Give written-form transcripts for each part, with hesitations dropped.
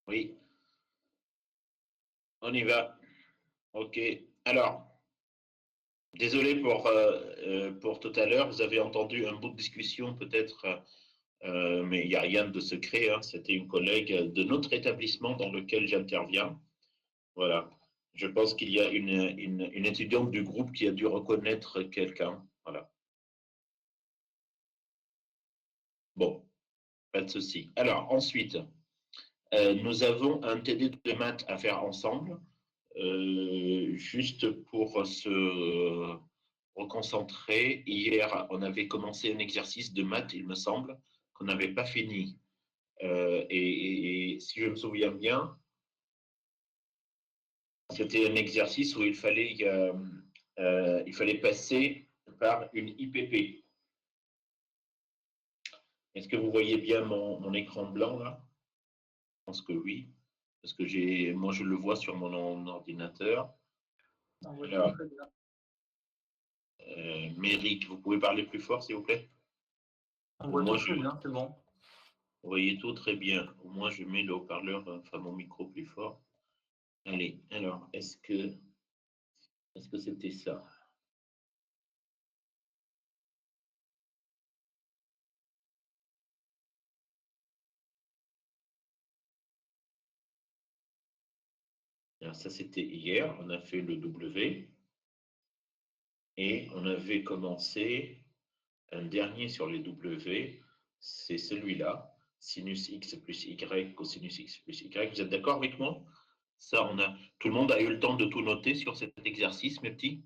Oui, on y va. OK. Alors, désolé pour tout à l'heure. Vous avez entendu un bout de discussion peut-être, mais il n'y a rien de secret, hein. C'était une collègue de notre établissement dans lequel j'interviens. Voilà. Je pense qu'il y a une étudiante du groupe qui a dû reconnaître quelqu'un. Voilà. Bon, pas de souci. Alors, ensuite, nous avons un TD de maths à faire ensemble, juste pour se reconcentrer. Hier, on avait commencé un exercice de maths, il me semble, qu'on n'avait pas fini. Et si je me souviens bien, c'était un exercice où il fallait passer par une IPP. Est-ce que vous voyez bien mon écran blanc là? Je pense que oui, parce que moi je le vois sur mon ordinateur. Alors, Méric, vous pouvez parler plus fort s'il vous plaît? On voit tout très bien, c'est bon. Vous voyez tout très bien. Au moins je mets le haut-parleur, enfin mon micro plus fort. Allez, alors, est-ce que c'était ça? Alors, ça, c'était hier. On a fait le W. Et on avait commencé un dernier sur les W. C'est celui-là. Sinus x plus y, cosinus x plus y. Vous êtes d'accord avec moi? Ça, tout le monde a eu le temps de tout noter sur cet exercice, mes petits?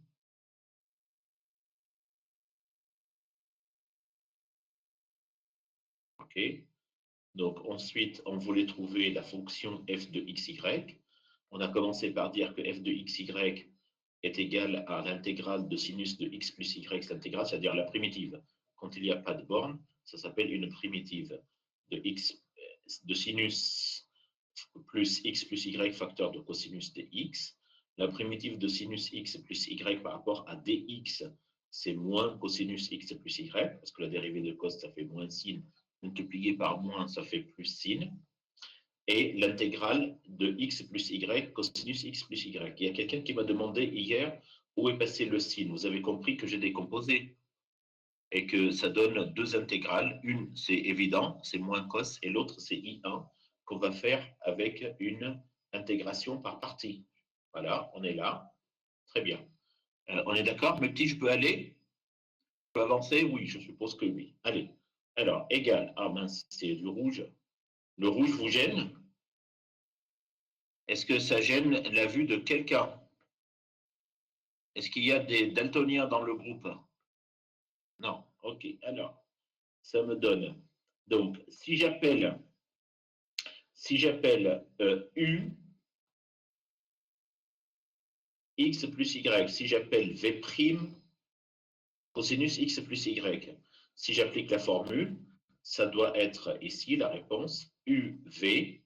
OK. Donc, ensuite, on voulait trouver la fonction f de xy. On a commencé par dire que f de xy est égal à l'intégrale de sinus de x plus y, l'intégrale, c'est-à-dire la primitive. Quand il n'y a pas de borne, ça s'appelle une primitive de sinus plus x plus y facteur de cosinus dx. La primitive de sinus x plus y par rapport à dx, c'est moins cosinus x plus y, parce que la dérivée de cos, ça fait moins sin, multiplié par moins, ça fait plus sin. Et l'intégrale de x plus y, cosinus x plus y. Il y a quelqu'un qui m'a demandé hier où est passé le sin. Vous avez compris que j'ai décomposé et que ça donne deux intégrales. Une, c'est évident, c'est moins cos, et l'autre, c'est I1, qu'on va faire avec une intégration par partie. Voilà, on est là. Très bien. On est d'accord, mes petits, je peux aller? Je peux avancer? Oui, je suppose que oui. Allez. Alors, égal. Ah mince, c'est du rouge. Le rouge vous gêne? Est-ce que ça gêne la vue de quelqu'un? Est-ce qu'il y a des daltoniens dans le groupe? Non. OK. Alors, ça me donne. Donc, si j'appelle U x plus y, si j'appelle V' cosinus x plus y, si j'applique la formule, ça doit être ici la réponse UV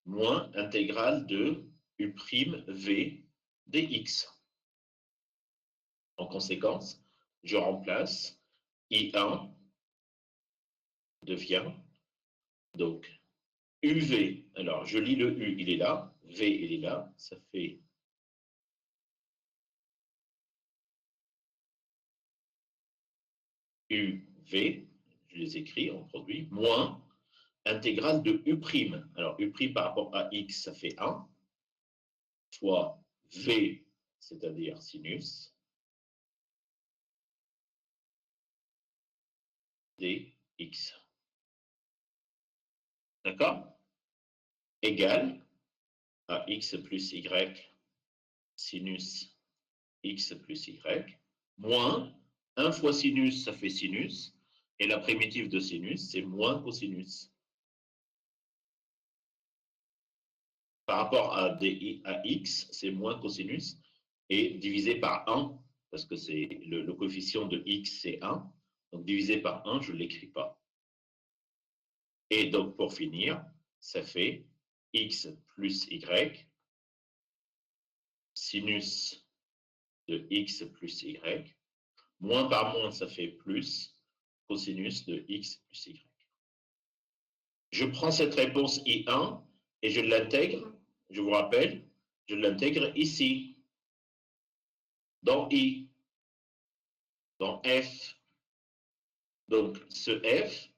moins intégrale de U'V dx. En conséquence, je remplace I1 devient donc UV. Alors, je lis le U, il est là. V, il est là. Ça fait UV. Je les écris en produit. Moins intégrale de U'. Alors, U' par rapport à X, ça fait 1. Fois V, c'est-à-dire sinus, dx. D'accord? Égal à X plus Y sinus x plus y, moins 1 fois sinus, ça fait sinus, et la primitive de sinus, c'est moins cosinus. Par rapport à x, c'est moins cosinus, et divisé par 1, parce que c'est le coefficient de x, c'est 1, donc divisé par 1, je ne l'écris pas. Et donc, pour finir, ça fait x plus y, sinus de x plus y, moins par moins, ça fait plus cosinus de x plus y. Je prends cette réponse I1 et je l'intègre, je vous rappelle, je l'intègre ici, dans I, dans F. Donc, ce F,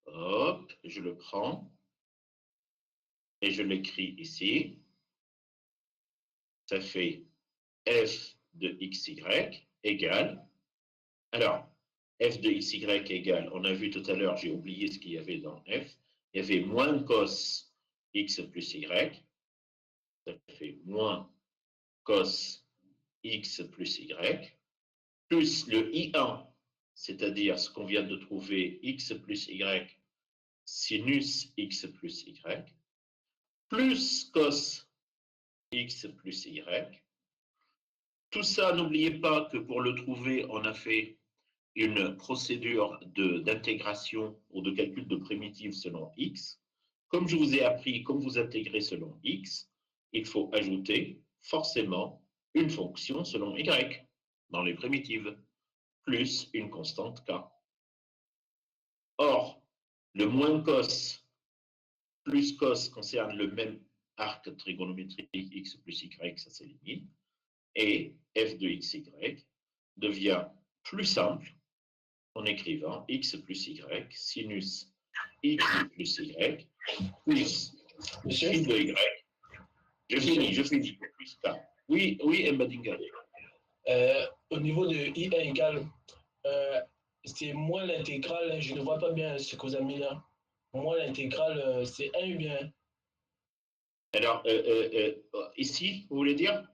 hop, je le prends et je l'écris ici. Ça fait F de XY égale. Alors, F de XY égale, on a vu tout à l'heure, j'ai oublié ce qu'il y avait dans F. Il y avait moins cos X plus Y. Ça fait moins cos X plus Y. Plus le I1, c'est-à-dire ce qu'on vient de trouver, X plus Y, sinus X plus Y, plus cos X plus Y. Tout ça, n'oubliez pas que pour le trouver, on a fait une procédure d'intégration ou de calcul de primitives selon X. Comme je vous ai appris, comme vous intégrez selon X, il faut ajouter forcément une fonction selon Y dans les primitives, plus une constante K. Or, le moins cos plus cos concerne le même arc trigonométrique X plus Y, ça s'élimine, et f de xy devient plus simple en écrivant x plus y sinus x plus y plus phi de y. Je finis, plus k. Oui, Mbadinga. Au niveau de I1 égale, c'est moins l'intégrale, je ne vois pas bien ce que vous avez mis là. Moins l'intégrale, c'est 1 ou bien? Alors, ici, vous voulez dire?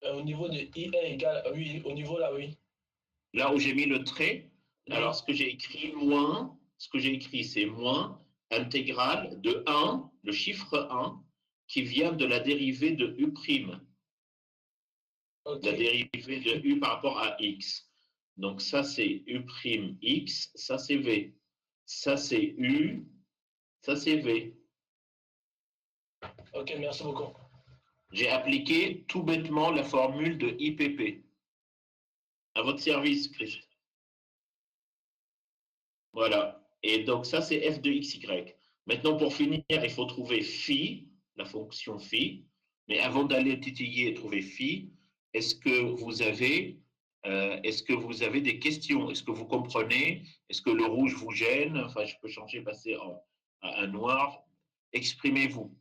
Au niveau de I1 égale, oui, au niveau là, oui. Là où j'ai mis le trait, oui. Alors ce que j'ai écrit moins, ce que j'ai écrit c'est moins intégrale de 1, le chiffre 1, qui vient de la dérivée de U'. Okay. La dérivée de U par rapport à X. Donc ça c'est U'X, ça c'est V. Ça c'est U, ça c'est V. Ok, merci beaucoup. J'ai appliqué tout bêtement la formule de IPP. À votre service, Christ. Voilà. Et donc, ça, c'est f de xy. Maintenant, pour finir, il faut trouver phi, la fonction phi. Mais avant d'aller titiller et trouver phi, est-ce que vous avez des questions? Est-ce que vous comprenez? Est-ce que le rouge vous gêne? Enfin, je peux changer, passer à un noir. Exprimez-vous.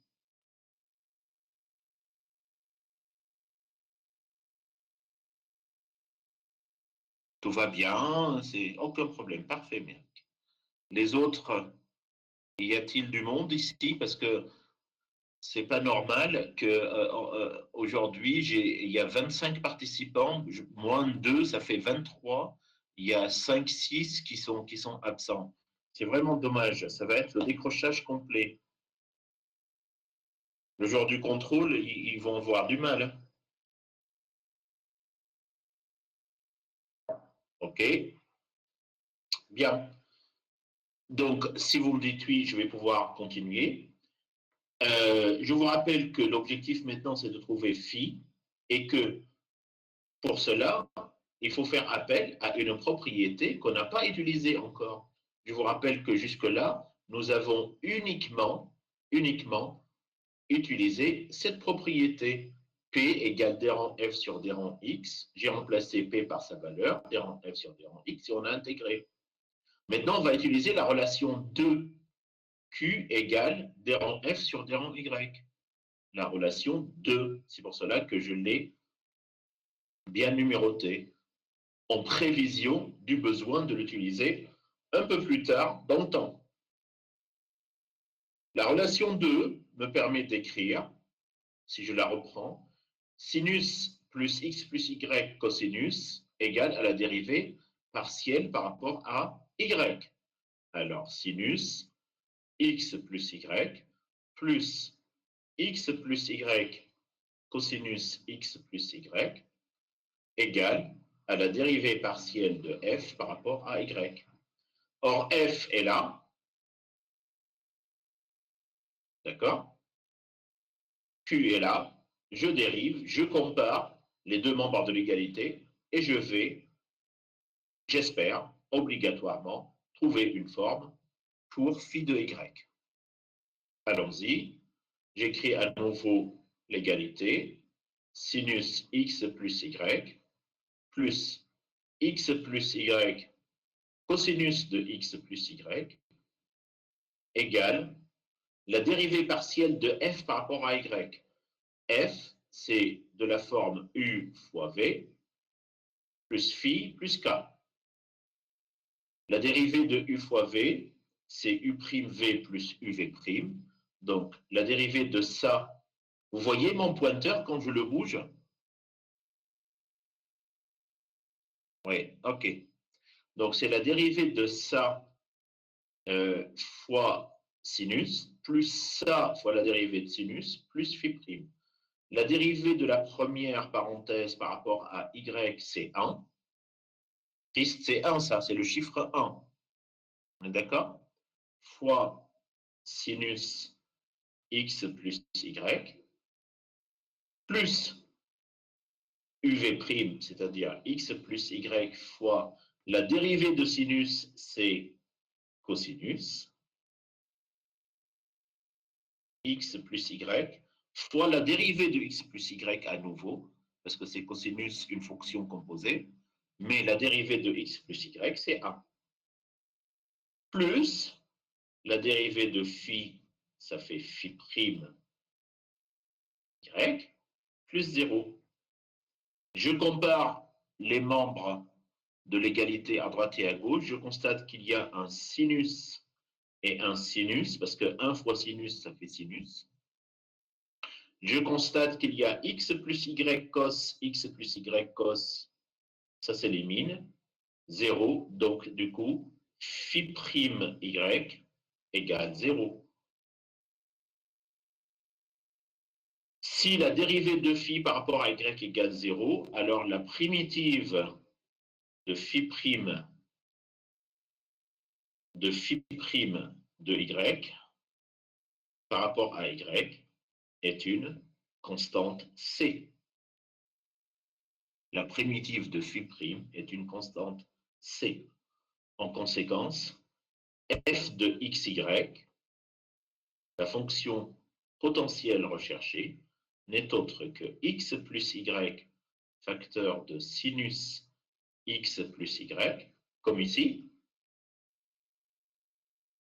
Tout va bien, c'est aucun problème. Parfait, mec. Les autres, y a-t-il du monde ici? Parce que c'est pas normal que aujourd'hui, il y a 25 participants, moins de 2, ça fait 23. Il y a 5, 6 qui sont absents. C'est vraiment dommage. Ça va être le décrochage complet. Le jour du contrôle, ils vont avoir du mal. OK? Bien. Donc, si vous me dites oui, je vais pouvoir continuer. Je vous rappelle que l'objectif maintenant, c'est de trouver phi et que pour cela, il faut faire appel à une propriété qu'on n'a pas utilisée encore. Je vous rappelle que jusque-là, nous avons uniquement utilisé cette propriété. P égale d rang f sur d rang x. J'ai remplacé P par sa valeur, d rang f sur d rang x, et on a intégré. Maintenant, on va utiliser la relation 2Q égale d rang f sur d rang y. La relation 2, c'est pour cela que je l'ai bien numéroté, en prévision du besoin de l'utiliser un peu plus tard dans le temps. La relation 2 me permet d'écrire, si je la reprends, sinus plus x plus y cosinus égale à la dérivée partielle par rapport à y. Alors, sinus x plus y plus x plus y cosinus x plus y égale à la dérivée partielle de f par rapport à y. Or, f est là. D'accord? Q est là. Je dérive, je compare les deux membres de l'égalité et je vais, j'espère, obligatoirement, trouver une forme pour phi de y. allons-y. J'écris à nouveau l'égalité. Sinus x plus y plus x plus y cosinus de x plus y égale la dérivée partielle de f par rapport à y. F, c'est de la forme u fois v plus phi plus k. La dérivée de u fois v, c'est u'v plus uv'. Donc, la dérivée de ça, vous voyez mon pointeur quand je le bouge? Oui, ok. Donc, c'est la dérivée de ça fois sinus, plus ça fois la dérivée de sinus, plus phi'. La dérivée de la première parenthèse par rapport à y, c'est 1. C'est 1, ça, c'est le chiffre 1. On est d'accord? Fois sinus x plus y, plus uv', c'est-à-dire x plus y fois la dérivée de sinus, c'est cosinus, x plus y, fois la dérivée de x plus y à nouveau, parce que c'est cosinus, une fonction composée, mais la dérivée de x plus y, c'est 1. Plus la dérivée de phi, ça fait phi' y, plus 0. Je compare les membres de l'égalité à droite et à gauche. Je constate qu'il y a un sinus et un sinus, parce que 1 fois sinus, ça fait sinus. Je constate qu'il y a x plus y cos, x plus y cos, ça s'élimine. 0, donc du coup, phi' y égale 0. Si la dérivée de phi par rapport à y égale 0, alors la primitive de phi' de y par rapport à y est une constante c. La primitive de phi' est une constante c. En conséquence, f de xy, la fonction potentielle recherchée, n'est autre que x plus y facteur de sinus x plus y, comme ici,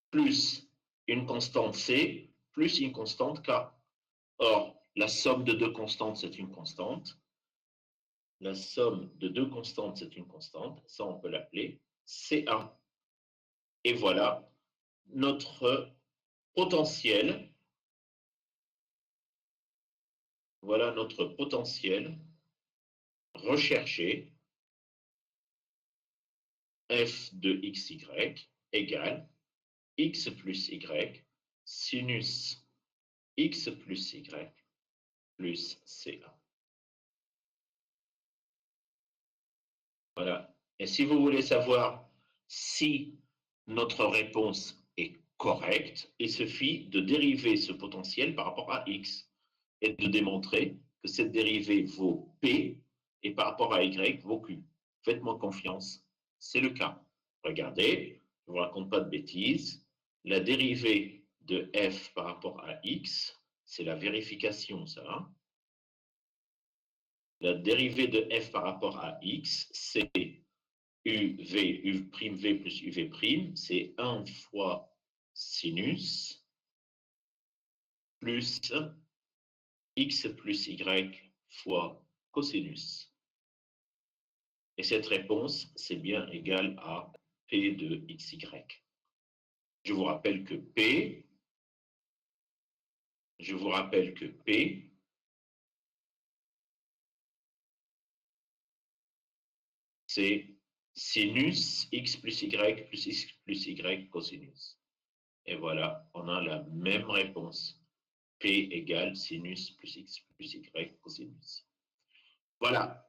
plus une constante c, plus une constante k. Or, la somme de deux constantes, c'est une constante. La somme de deux constantes, c'est une constante. Ça, on peut l'appeler C1. Et voilà notre potentiel. Voilà notre potentiel recherché. F de xy égale x plus y sinus x plus y plus C1. Voilà. Et si vous voulez savoir si notre réponse est correcte, il suffit de dériver ce potentiel par rapport à x et de démontrer que cette dérivée vaut P et par rapport à y vaut Q. Faites-moi confiance, c'est le cas. Regardez, je ne vous raconte pas de bêtises. La dérivée de f par rapport à x, c'est la vérification, ça. Hein? La dérivée de f par rapport à x, c'est uv plus uv', c'est 1 fois sinus plus x plus y fois cosinus. Et cette réponse, c'est bien égal à P de xy. Je vous rappelle que P, c'est sinus x plus y cosinus. Et voilà, on a la même réponse. P égale sinus plus x plus y cosinus. Voilà.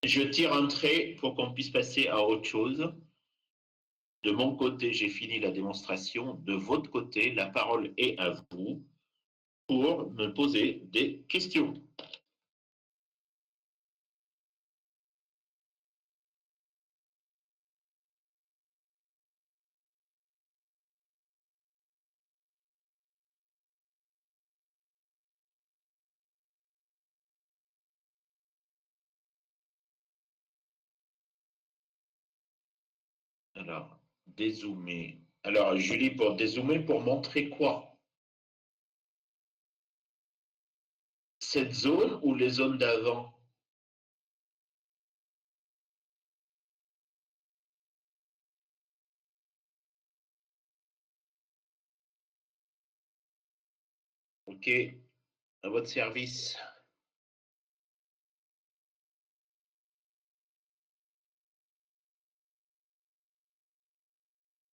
Je tire un trait pour qu'on puisse passer à autre chose. De mon côté, j'ai fini la démonstration. De votre côté, la parole est à vous pour me poser des questions. Alors, dézoomer. Alors, Julie, pour dézoomer, pour montrer quoi? Cette zone ou les zones d'avant? Ok, à votre service.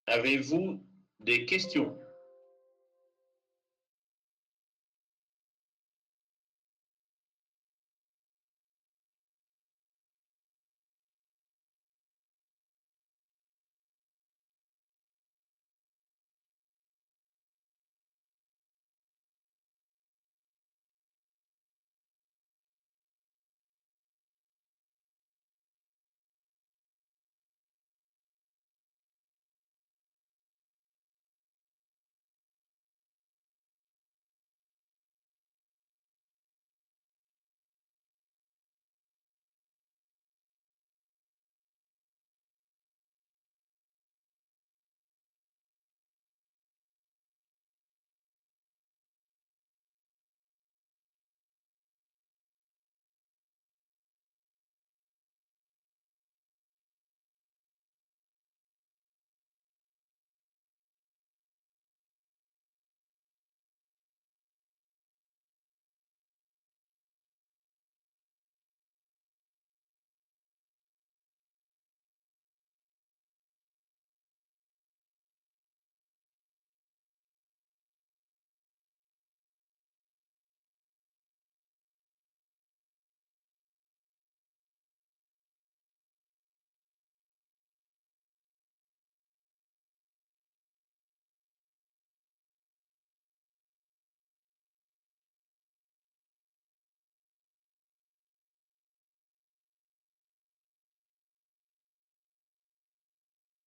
Avez-vous des questions?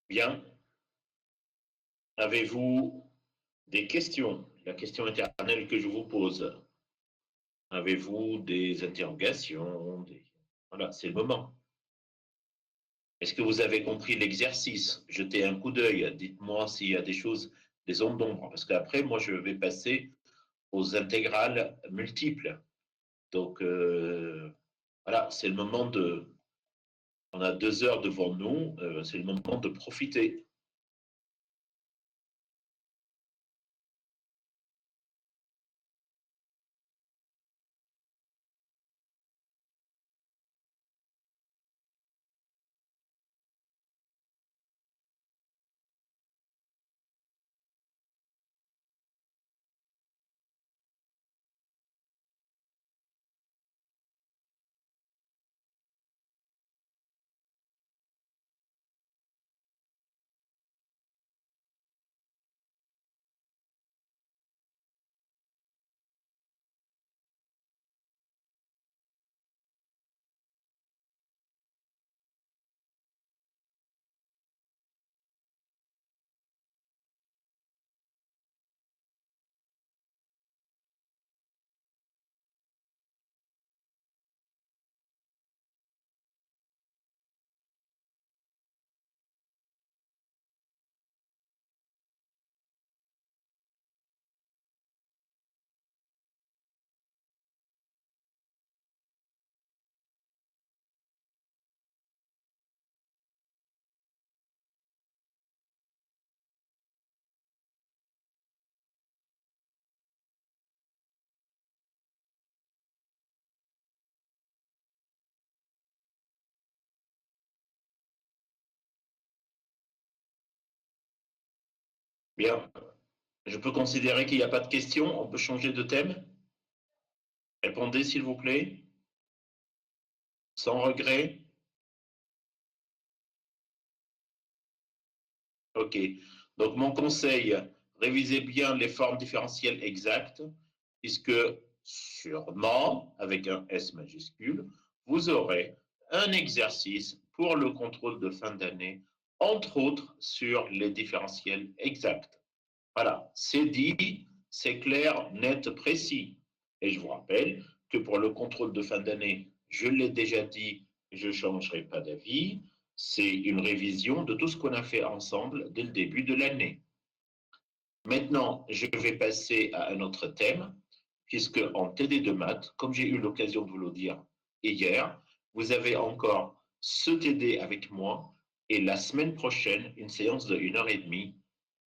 Bien. Avez-vous des questions? La question éternelle que je vous pose. Avez-vous des interrogations? Voilà, c'est le moment. Est-ce que vous avez compris l'exercice? Jetez un coup d'œil. Dites-moi s'il y a des choses, des ondes d'ombre. Parce qu'après, moi, je vais passer aux intégrales multiples. Donc, voilà, c'est le moment de... On a 2 heures devant nous. C'est le moment de profiter. Bien. Je peux considérer qu'il n'y a pas de questions. On peut changer de thème. Répondez, s'il vous plaît. Sans regret. OK. Donc, mon conseil, révisez bien les formes différentielles exactes, puisque sûrement, avec un S majuscule, vous aurez un exercice pour le contrôle de fin d'année, entre autres sur les différentiels exacts. Voilà, c'est dit, c'est clair, net, précis. Et je vous rappelle que pour le contrôle de fin d'année, je l'ai déjà dit, je ne changerai pas d'avis. c'est une révision de tout ce qu'on a fait ensemble dès le début de l'année. Maintenant, je vais passer à un autre thème, puisque en TD de maths, comme j'ai eu l'occasion de vous le dire hier, vous avez encore ce TD avec moi et la semaine prochaine, une séance de 1h30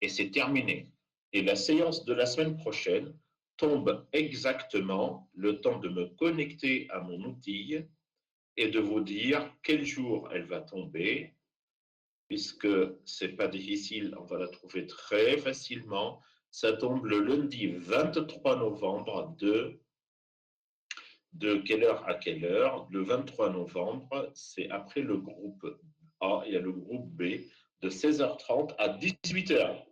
et c'est terminé. Et la séance de la semaine prochaine tombe exactement le temps de me connecter à mon outil et de vous dire quel jour elle va tomber, puisque ce n'est pas difficile, on va la trouver très facilement. Ça tombe le lundi 23 novembre de quelle heure à quelle heure? Le 23 novembre, c'est après le groupe A, il y a le groupe B, de 16h30 à 18h.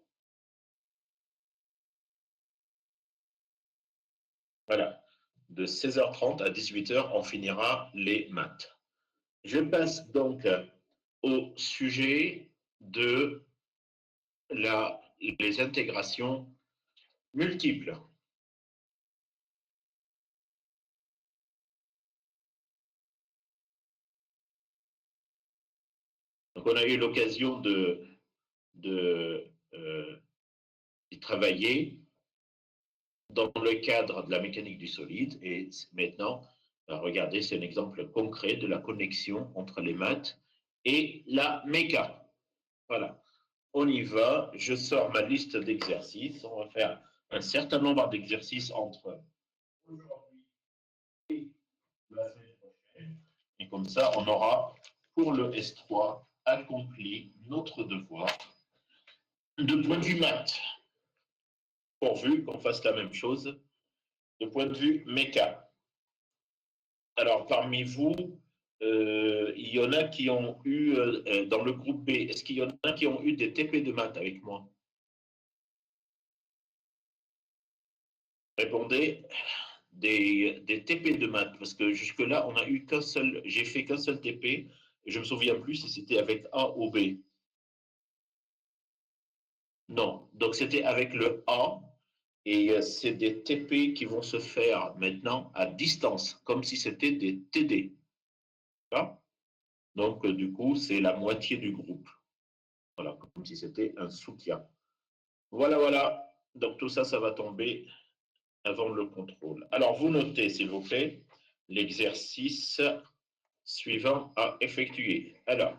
Voilà, de 16h30 à 18h, on finira les maths. Je passe donc au sujet de les intégrations multiples. Donc, on a eu l'occasion d'y travailler dans le cadre de la mécanique du solide. Et maintenant, regardez, c'est un exemple concret de la connexion entre les maths et la méca. Voilà, on y va. Je sors ma liste d'exercices. On va faire un certain nombre d'exercices entre aujourd'hui et la semaine prochaine. Et comme ça, on aura, pour le S3, accompli notre devoir de point de vue maths, pourvu qu'on fasse la même chose de point de vue méca. Alors, parmi vous, il y en a qui ont eu, dans le groupe B, est-ce qu'il y en a qui ont eu des TP de maths avec moi? Répondez, des TP de maths, parce que jusque-là, on a eu qu'un seul, j'ai fait qu'un seul TP, et je ne me souviens plus si c'était avec A ou B. Non, donc c'était avec le A, et c'est des TP qui vont se faire maintenant à distance, comme si c'était des TD. Donc, du coup, c'est la moitié du groupe. Voilà, comme si c'était un soutien. Voilà, voilà. Donc, tout ça, ça va tomber avant le contrôle. Alors, vous notez, s'il vous plaît, l'exercice suivant à effectuer. Alors,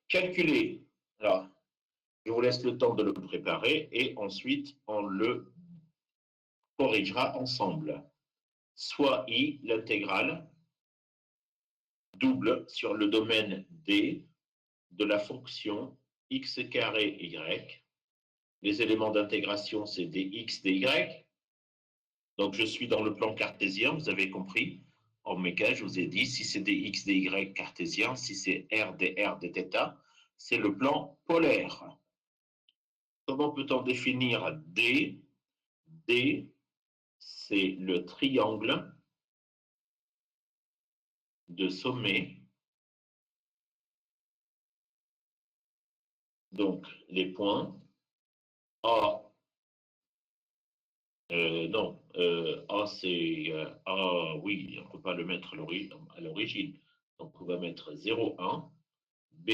calculer. Alors, je vous laisse le temps de le préparer et ensuite, on le corrigera ensemble. Soit I, l'intégrale, double sur le domaine D de la fonction x carré y. Les éléments d'intégration, c'est dx, dy. Donc, je suis dans le plan cartésien, vous avez compris. En méca, je vous ai dit, si c'est dx, dy cartésien, si c'est r, dr, dθ, c'est le plan polaire. Comment peut-on définir D? D, c'est le triangle de sommet. Donc, les points A, non, A, c'est A, oui, on ne peut pas le mettre à l'origine. Donc, on va mettre 0, 1. B,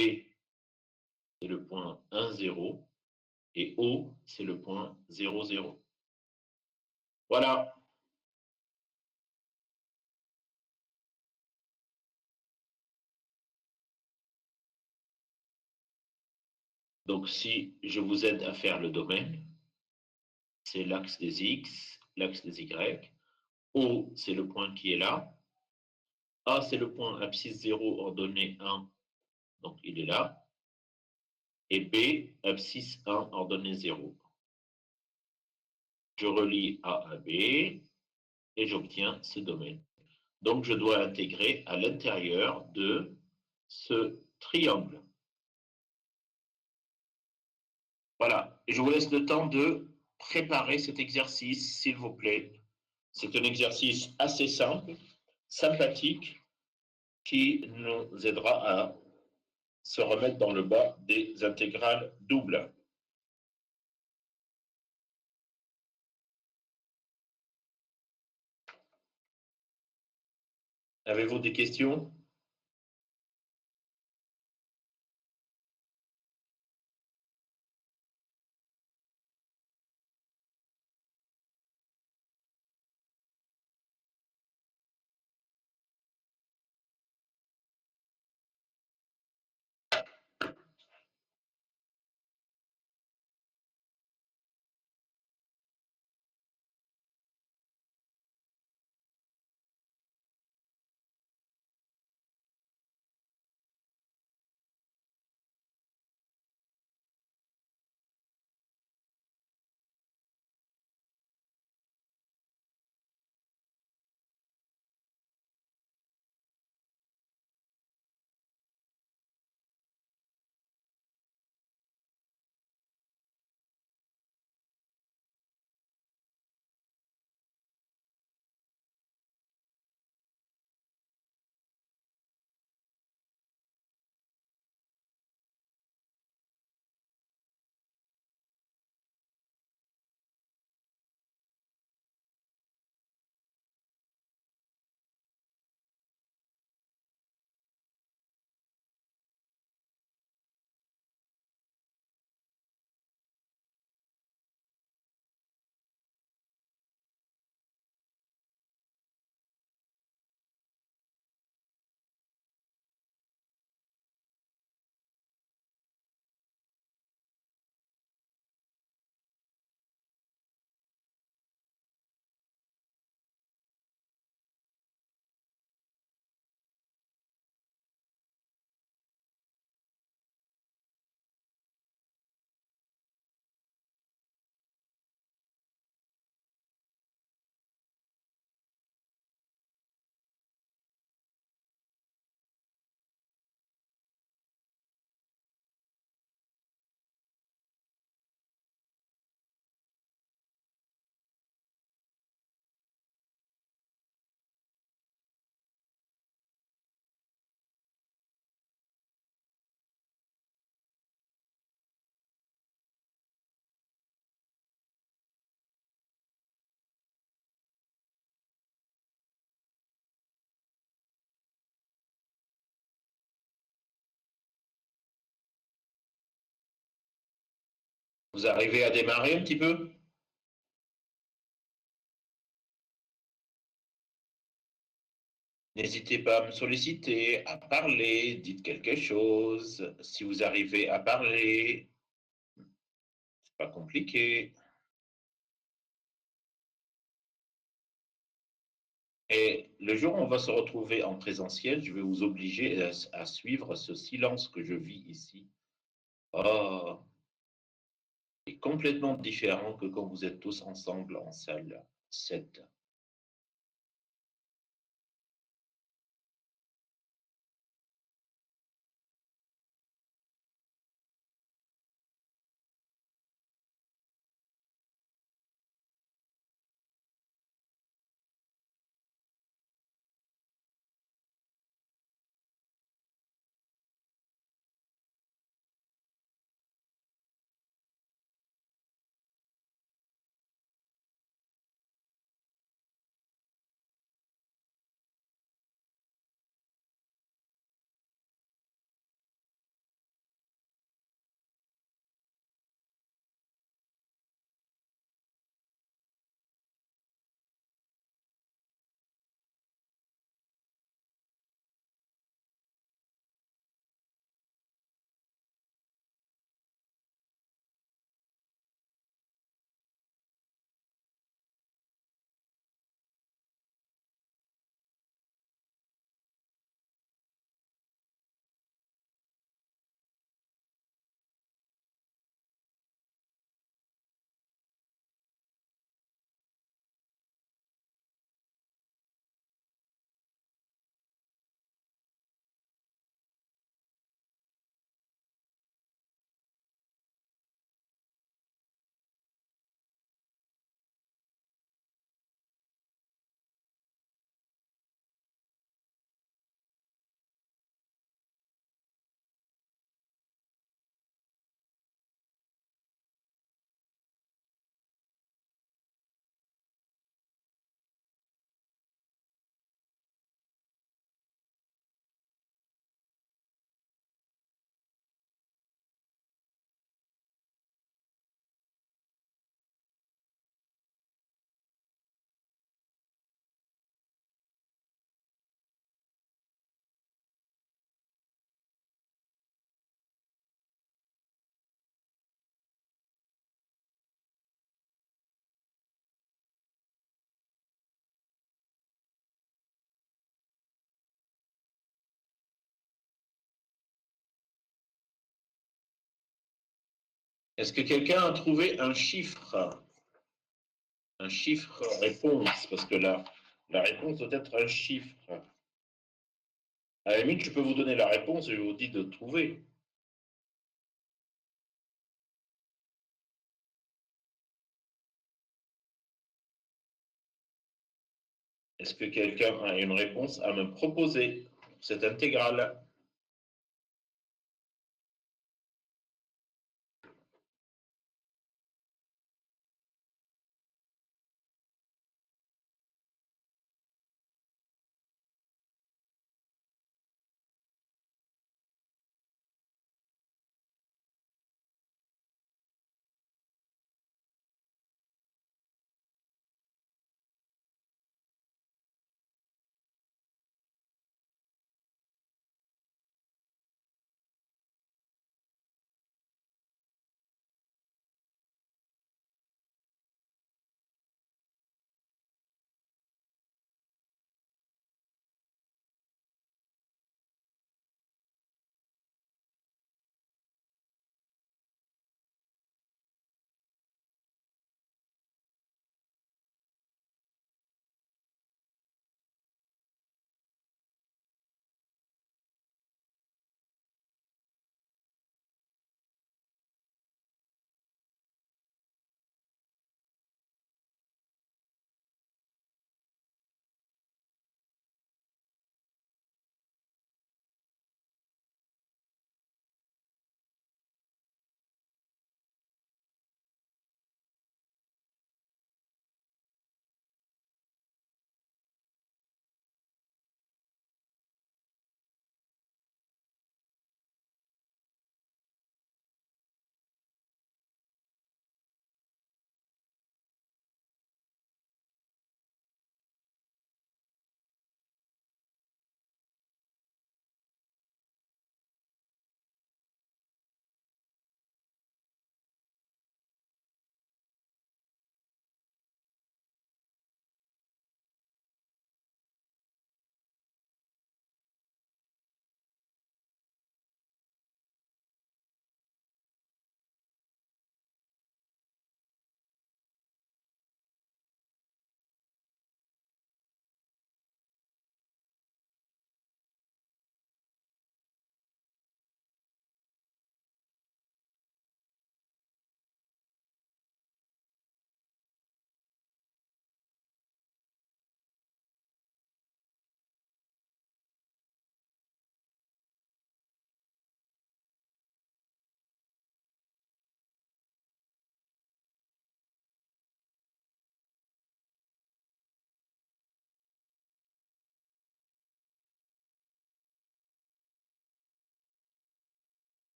c'est le point 1, 0. Et O, c'est le point 0, 0. Voilà. Donc, si je vous aide à faire le domaine, c'est l'axe des X, l'axe des Y. O, c'est le point qui est là. A, c'est le point abscisse 0, ordonnée 1, donc il est là. Et B, abscisse 1, ordonnée 0. Je relie A à B et j'obtiens ce domaine. Donc, je dois intégrer à l'intérieur de ce triangle. Voilà. Et je vous laisse le temps de préparer cet exercice, s'il vous plaît. C'est un exercice assez simple, sympathique, qui nous aidera à se remettre dans le bas des intégrales doubles. Avez-vous des questions? Vous arrivez à démarrer un petit peu? N'hésitez pas à me solliciter, à parler, dites quelque chose. Si vous arrivez à parler, c'est pas compliqué. Et le jour où on va se retrouver en présentiel, je vais vous obliger à suivre ce silence que je vis ici. Oh, c'est complètement différent que quand vous êtes tous ensemble en salle 7. Est-ce que quelqu'un a trouvé un chiffre réponse? Parce que la réponse doit être un chiffre. À la limite, je peux vous donner la réponse et je vous dis de trouver. Est-ce que quelqu'un a une réponse à me proposer pour cette intégrale?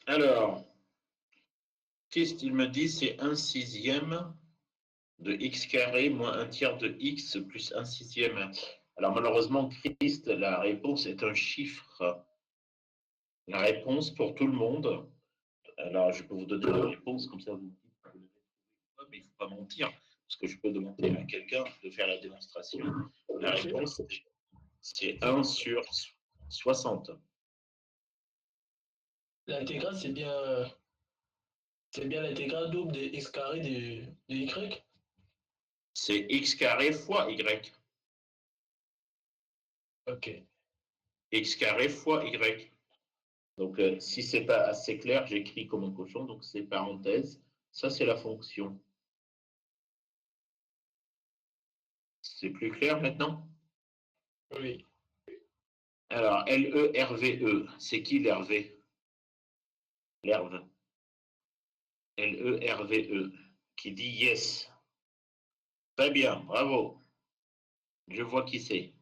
Alors, qu'est-ce qu'il me dit? C'est 1/6 de x carré moins 1/3 de x plus 1/6. Alors malheureusement, Christ, la réponse est un chiffre. La réponse pour tout le monde. Alors, je peux vous donner la réponse, comme ça vous me dites que vous l'avez trouvé, mais il ne faut pas mentir, parce que je peux demander à quelqu'un de faire la démonstration. La réponse, c'est 1 sur 60. L'intégrale, c'est bien l'intégrale double de x carré de y. C'est x carré fois y. Ok. X carré fois y. Donc, si ce n'est pas assez clair, j'écris comme un cochon, donc c'est parenthèse. Ça, c'est la fonction. C'est plus clair maintenant? Oui. Alors, LE-RVE, c'est qui l'RV? L'herve. LE-RVE, qui dit yes. Très bien, bravo. Je vois qui c'est.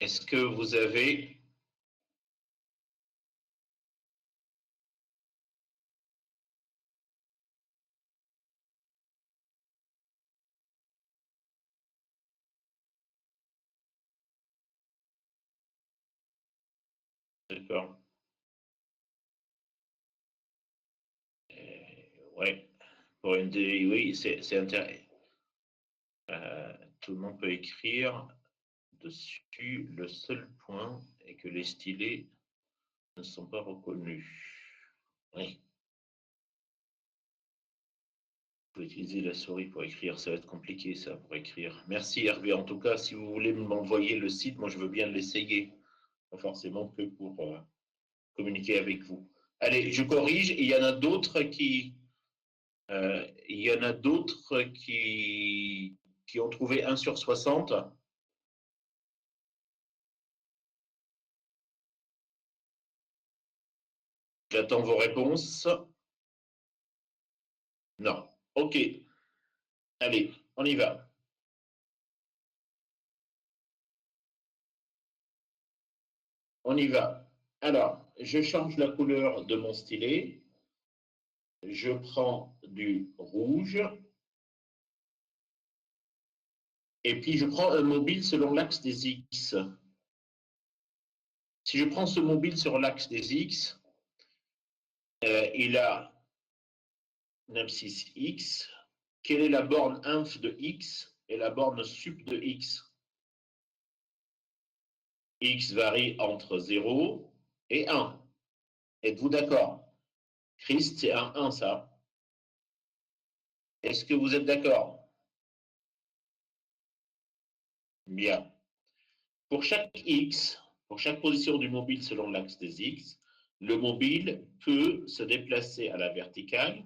Est-ce que vous avez... D'accord. Ouais. Pour une oui, c'est intéressant. Tout le monde peut écrire dessus. Le seul point est que les stylés ne sont pas reconnus. Oui. Vous pouvez utiliser la souris pour écrire, ça va être compliqué ça pour écrire. Merci Hervé. En tout cas, si vous voulez m'envoyer le site, moi je veux bien l'essayer. Pas forcément que pour communiquer avec vous. Allez, je corrige. Il y en a d'autres qui qui ont trouvé 1 sur 60. J'attends vos réponses. Non. OK. Allez, on y va. On y va. Alors, je change la couleur de mon stylet. Je prends du rouge. Et puis, je prends un mobile selon l'axe des X. Si je prends ce mobile sur l'axe des X, il a une abscisse X. Quelle est la borne inf de X et la borne sup de X? X varie entre 0 et 1. Êtes-vous d'accord? Christ, c'est un 1, ça. Est-ce que vous êtes d'accord? Bien. Pour chaque X, pour chaque position du mobile selon l'axe des X, le mobile peut se déplacer à la verticale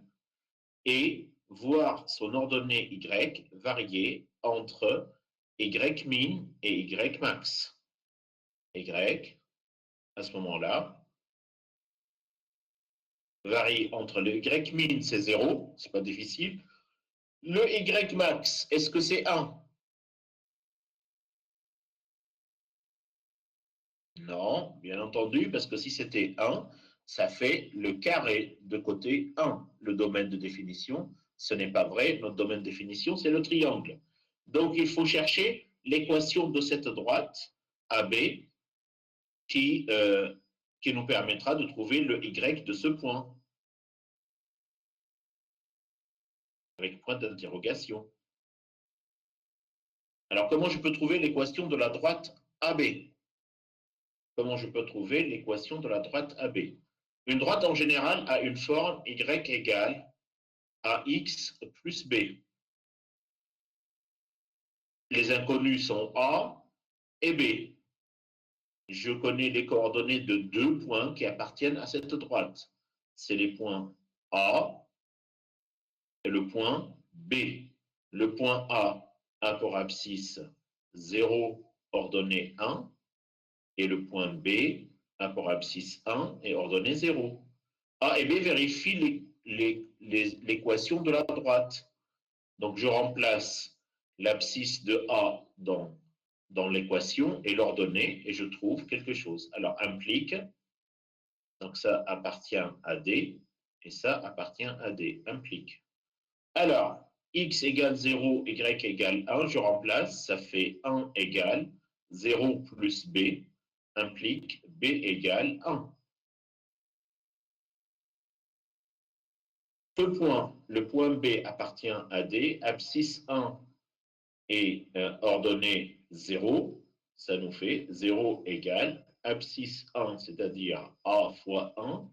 et voir son ordonnée Y varier entre Y min et Y max. Y, à ce moment-là, varie entre le Y min, c'est 0, c'est pas difficile. Le Y max, est-ce que c'est 1? Non, bien entendu, parce que si c'était 1, ça fait le carré de côté 1. Le domaine de définition, ce n'est pas vrai. Notre domaine de définition, c'est le triangle. Donc, il faut chercher l'équation de cette droite AB qui nous permettra de trouver le Y de ce point. Avec point d'interrogation. Alors, comment je peux trouver l'équation de la droite AB? Comment je peux trouver l'équation de la droite AB? Une droite, en général, a une forme Y égale AX plus B. Les inconnus sont A et B. Je connais les coordonnées de 2 points qui appartiennent à cette droite. C'est les points A et le point B. Le point A pour abscisse 0, ordonnée 1, et le point B a pour abscisse 1 et ordonnée 0. A et B vérifient l'équation de la droite. Donc, je remplace l'abscisse de A dans l'équation et l'ordonnée, et je trouve quelque chose. Alors, implique, donc ça appartient à D, et ça appartient à D, implique. Alors, X égale 0, Y égale 1, je remplace, ça fait 1 égale 0 plus B, implique B égale 1. Ce point, le point B appartient à D, abscisse 1 et ordonnée 0, ça nous fait 0 égale abscisse 1, c'est-à-dire A fois 1,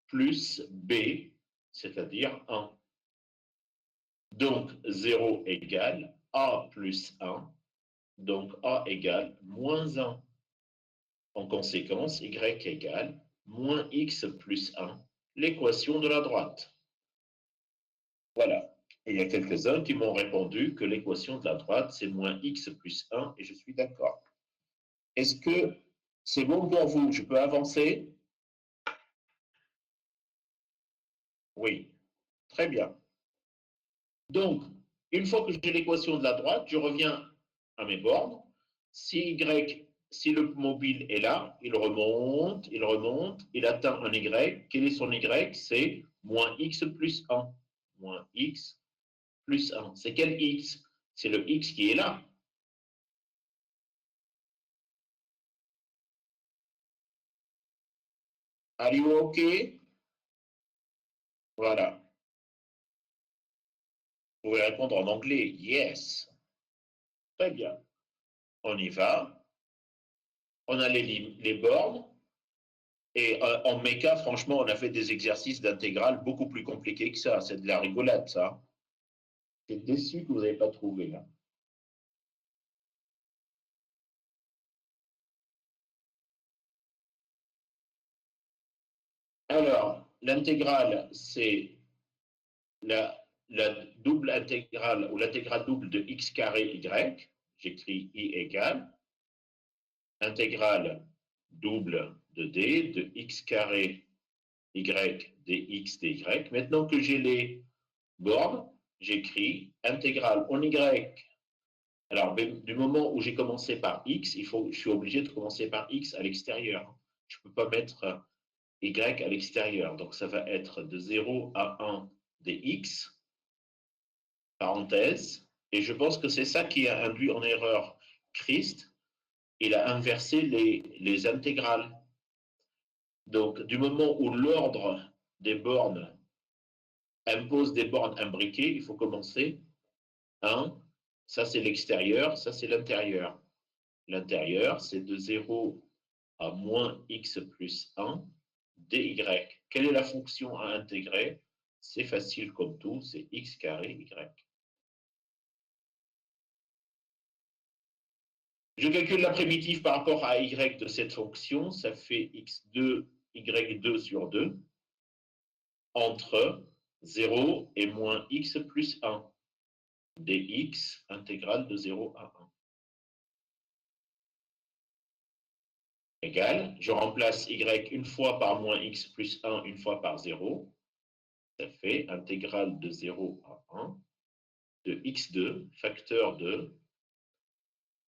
plus B, c'est-à-dire 1. Donc 0 égale A plus 1, donc A égale moins 1. En conséquence, Y égale moins X plus 1, l'équation de la droite. Voilà. Et il y a quelques-uns qui m'ont répondu que l'équation de la droite, c'est moins X plus 1, et je suis d'accord. Est-ce que c'est bon pour vous? Je peux avancer? Oui. Très bien. Donc, une fois que j'ai l'équation de la droite, je reviens à mes bornes. Si Y si le mobile est là, il remonte, il atteint un y. Quel est son y? C'est moins x plus 1. Moins x plus 1. C'est quel x? C'est le x qui est là. Are you OK? Voilà. Vous pouvez répondre en anglais. Yes. Très bien. On y va. On a les bornes. Et en méca, franchement, on a fait des exercices d'intégrale beaucoup plus compliqués que ça. C'est de la rigolade, ça. Je suis déçu que vous n'avez pas trouvé, là. Alors, l'intégrale, c'est la double intégrale ou l'intégrale double de x carré y. J'écris i égale intégrale double de d de x carré y dx dy. Maintenant que j'ai les bornes, j'écris intégrale en y. Alors, du moment où j'ai commencé par x, je suis obligé de commencer par x à l'extérieur. Je ne peux pas mettre y à l'extérieur. Donc, ça va être de 0 à 1 dx, parenthèse. Et je pense que c'est ça qui a induit en erreur Christ. Il a inversé les intégrales. Donc, du moment où l'ordre des bornes impose des bornes imbriquées, il faut commencer 1. Ça, c'est l'extérieur, ça, c'est l'intérieur. L'intérieur, c'est de 0 à moins x plus 1 dy. Quelle est la fonction à intégrer? C'est facile comme tout, c'est x carré y. Je calcule la primitive par rapport à y de cette fonction, ça fait x2, y2 sur 2, entre 0 et moins x plus 1, dx intégrale de 0 à 1. Égale, je remplace y une fois par moins x plus 1, une fois par 0, ça fait intégrale de 0 à 1 de x2, facteur de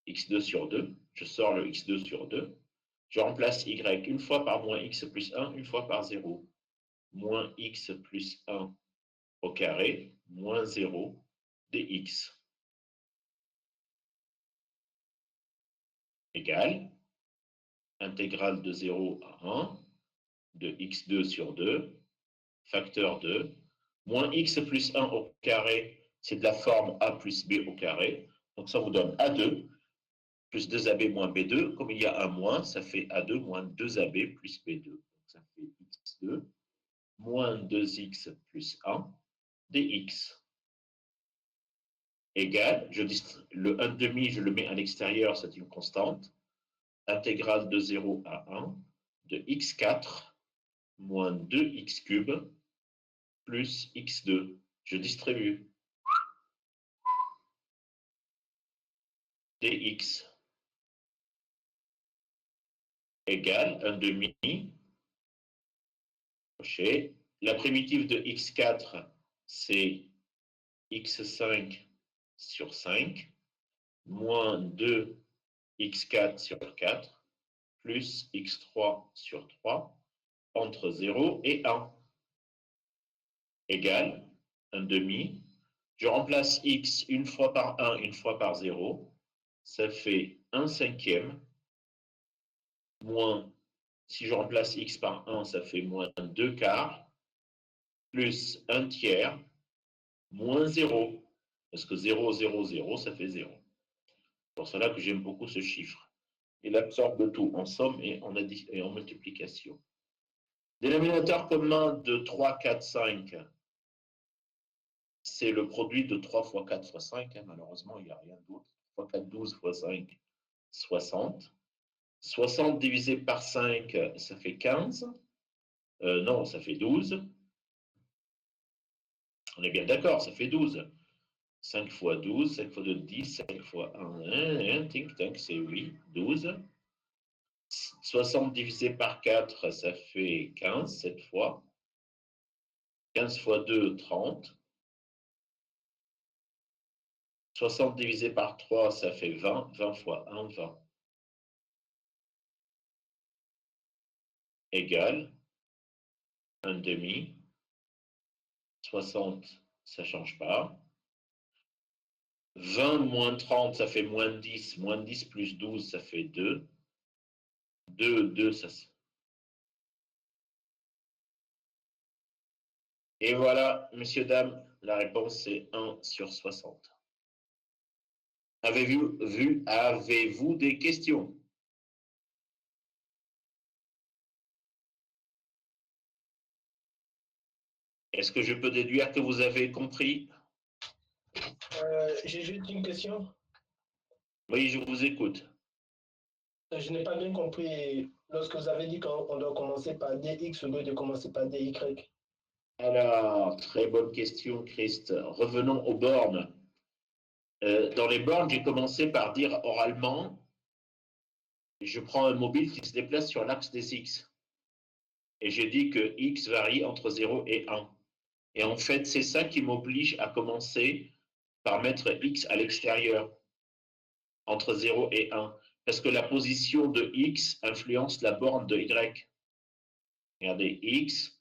x2 sur 2, je sors le x2 sur 2, je remplace y une fois par moins x plus 1, une fois par 0, moins x plus 1 au carré, moins 0 dx, égale intégrale de 0 à 1 de x2 sur 2, facteur 2, moins x plus 1 au carré, c'est de la forme a plus b au carré, donc ça vous donne a2, plus 2ab moins b2, comme il y a un moins, ça fait a2 moins 2ab plus b2, donc ça fait x2 moins 2x plus 1 dx, égale, le 1 demi, je le mets à l'extérieur, c'est une constante, intégrale de 0 à 1 de x4 moins 2x cube plus x2. Je distribue. Dx égale 1 demi. La primitive de x4, c'est x5 sur 5 moins 2x4 sur 4 plus x3 sur 3 entre 0 et 1 égale 1 demi. Je remplace x une fois par 1, une fois par 0. Ça fait 1 cinquième moins, si je remplace x par 1, ça fait moins 2 quarts, plus 1 tiers, moins 0. Parce que 0, 0, 0, ça fait 0. C'est pour cela que j'aime beaucoup ce chiffre. Il absorbe tout en somme et en multiplication. Dénominateur commun de 3, 4, 5, c'est le produit de 3 fois 4 fois 5. Malheureusement, il n'y a rien d'autre. 3, 4, 12 fois 5, 60. 60 divisé par 5, ça fait 15. Non, ça fait 12. On est bien d'accord, ça fait 12. 5 fois 12, 5 fois 2, 10, 5 fois 1, tic-tac, c'est 8, 12. 60 divisé par 4, ça fait 15, 7 fois. 15 fois 2, 30. 60 divisé par 3, ça fait 20. 20 fois 1, 20. égale 1,5. 60, ça ne change pas. 20 moins 30, ça fait moins 10. Moins 10 plus 12, ça fait 2. 2, ça... Et voilà, messieurs, dames, la réponse c'est 1 sur 60. Avez-vous des questions? Est-ce que je peux déduire que vous avez compris? J'ai juste une question. Oui, je vous écoute. Je n'ai pas bien compris lorsque vous avez dit qu'on doit commencer par DX au lieu de commencer par DY. Alors, très bonne question, Christ. Revenons aux bornes. Dans les bornes, j'ai commencé par dire oralement, je prends un mobile qui se déplace sur l'axe des X. Et j'ai dit que X varie entre 0 et 1. Et en fait, c'est ça qui m'oblige à commencer par mettre X à l'extérieur, entre 0 et 1. Parce que la position de X influence la borne de Y. Regardez, X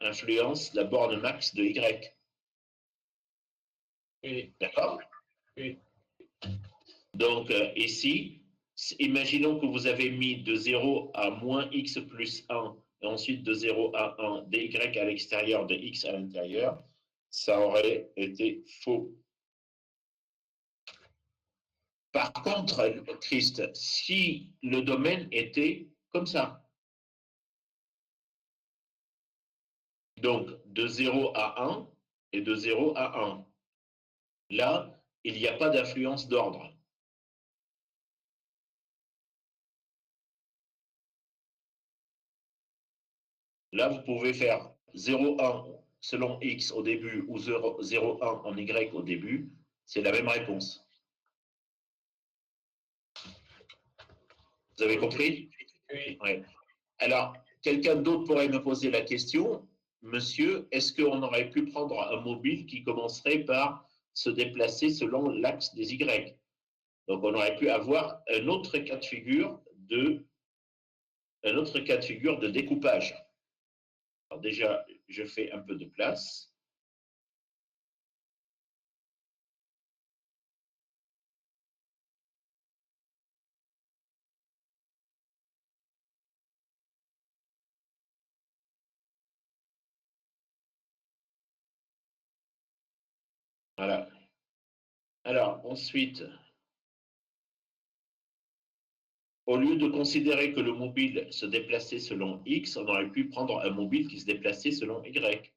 influence la borne max de Y. Oui. D'accord? Oui. Donc, ici, imaginons que vous avez mis de 0 à moins X plus 1, et ensuite de 0 à 1, dy à l'extérieur, de X à l'intérieur, ça aurait été faux. Par contre, Christ, si le domaine était comme ça, donc de 0 à 1 et de 0 à 1, là, il n'y a pas d'influence d'ordre. Là, vous pouvez faire 0,1 selon X au début ou 0,1 en Y au début, c'est la même réponse. Vous avez compris? Oui. Ouais. Alors, quelqu'un d'autre pourrait me poser la question, monsieur, est-ce qu'on aurait pu prendre un mobile qui commencerait par se déplacer selon l'axe des Y? Donc, on aurait pu avoir un autre cas de figure de découpage. Alors déjà, je fais un peu de place. Voilà. Alors, ensuite, au lieu de considérer que le mobile se déplaçait selon X, on aurait pu prendre un mobile qui se déplaçait selon Y.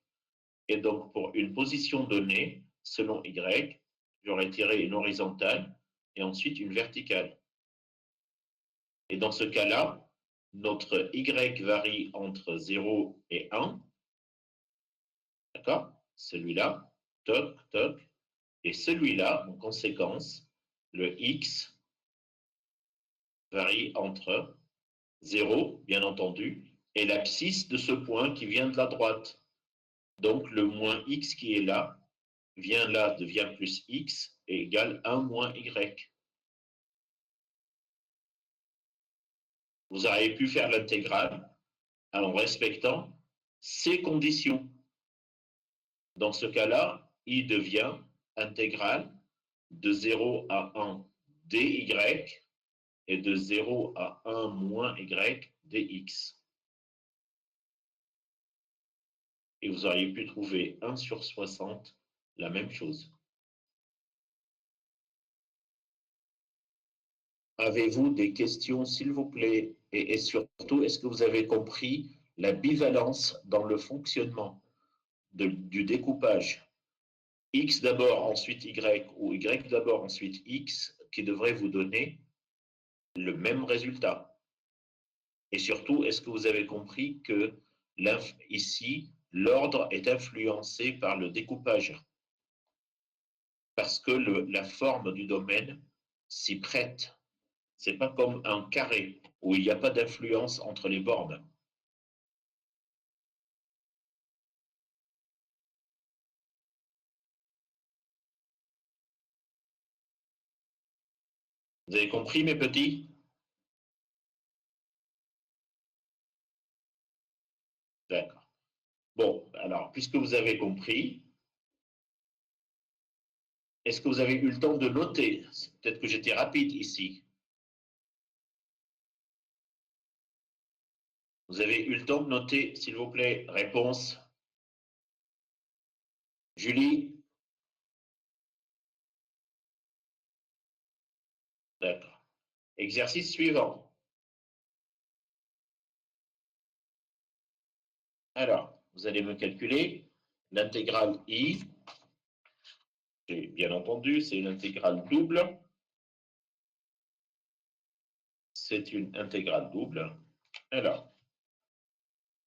Et donc, pour une position donnée, selon Y, j'aurais tiré une horizontale et ensuite une verticale. Et dans ce cas-là, notre Y varie entre 0 et 1. D'accord? Celui-là, toc, toc. Et celui-là, en conséquence, le X varie entre 0, bien entendu, et l'abscisse de ce point qui vient de la droite. Donc, le moins X qui est là, vient là, devient plus X, et égale 1 moins Y. Vous auriez pu faire l'intégrale en respectant ces conditions. Dans ce cas-là, I devient intégrale de 0 à 1 dy et de 0 à 1 moins y dx. Et vous auriez pu trouver 1 sur 60, la même chose. Avez-vous des questions, s'il vous plaît? Et surtout, est-ce que vous avez compris la bivalence dans le fonctionnement du découpage? X d'abord, ensuite Y, ou Y d'abord, ensuite X, qui devrait vous donner le même résultat. Et surtout, est-ce que vous avez compris que ici, l'ordre est influencé par le découpage? Parce que la forme du domaine s'y prête. Ce n'est pas comme un carré où il n'y a pas d'influence entre les bornes. Vous avez compris, mes petits? D'accord. Bon, alors, puisque vous avez compris, est-ce que vous avez eu le temps de noter? Peut-être que j'étais rapide ici. Vous avez eu le temps de noter, s'il vous plaît, réponse. Julie? D'accord. Exercice suivant. Alors, vous allez me calculer l'intégrale I. Et bien entendu, c'est une intégrale double. C'est une intégrale double. Alors,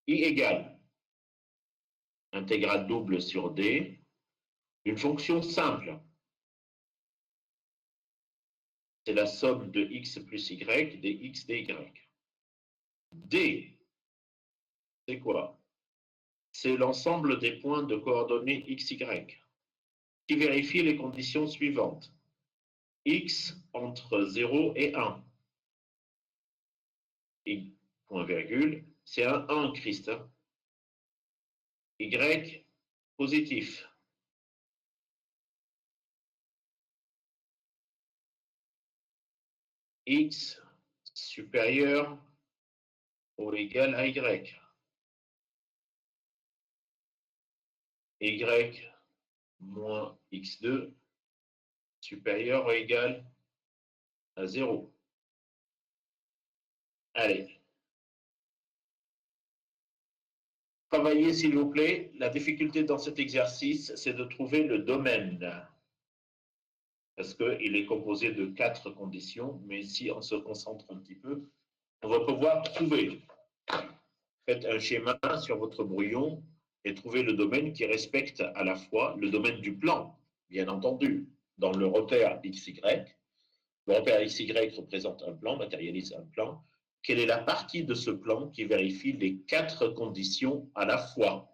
I égale intégrale double sur D, une fonction simple. C'est la somme de x plus y dx dy. D, c'est quoi? C'est l'ensemble des points de coordonnées x, y, qui vérifie les conditions suivantes. X entre 0 et 1. Y, point virgule, c'est un 1, Christ. Y, positif. X supérieur ou égal à Y. Y moins X2 supérieur ou égal à 0. Allez. Travaillez, s'il vous plaît. La difficulté dans cet exercice, c'est de trouver le domaine. Parce qu'il est composé de 4 conditions, mais si on se concentre un petit peu, on va pouvoir trouver. Faites un schéma sur votre brouillon et trouvez le domaine qui respecte à la fois le domaine du plan, bien entendu, dans le repère XY. Le repère XY représente un plan, matérialise un plan. Quelle est la partie de ce plan qui vérifie les 4 conditions à la fois?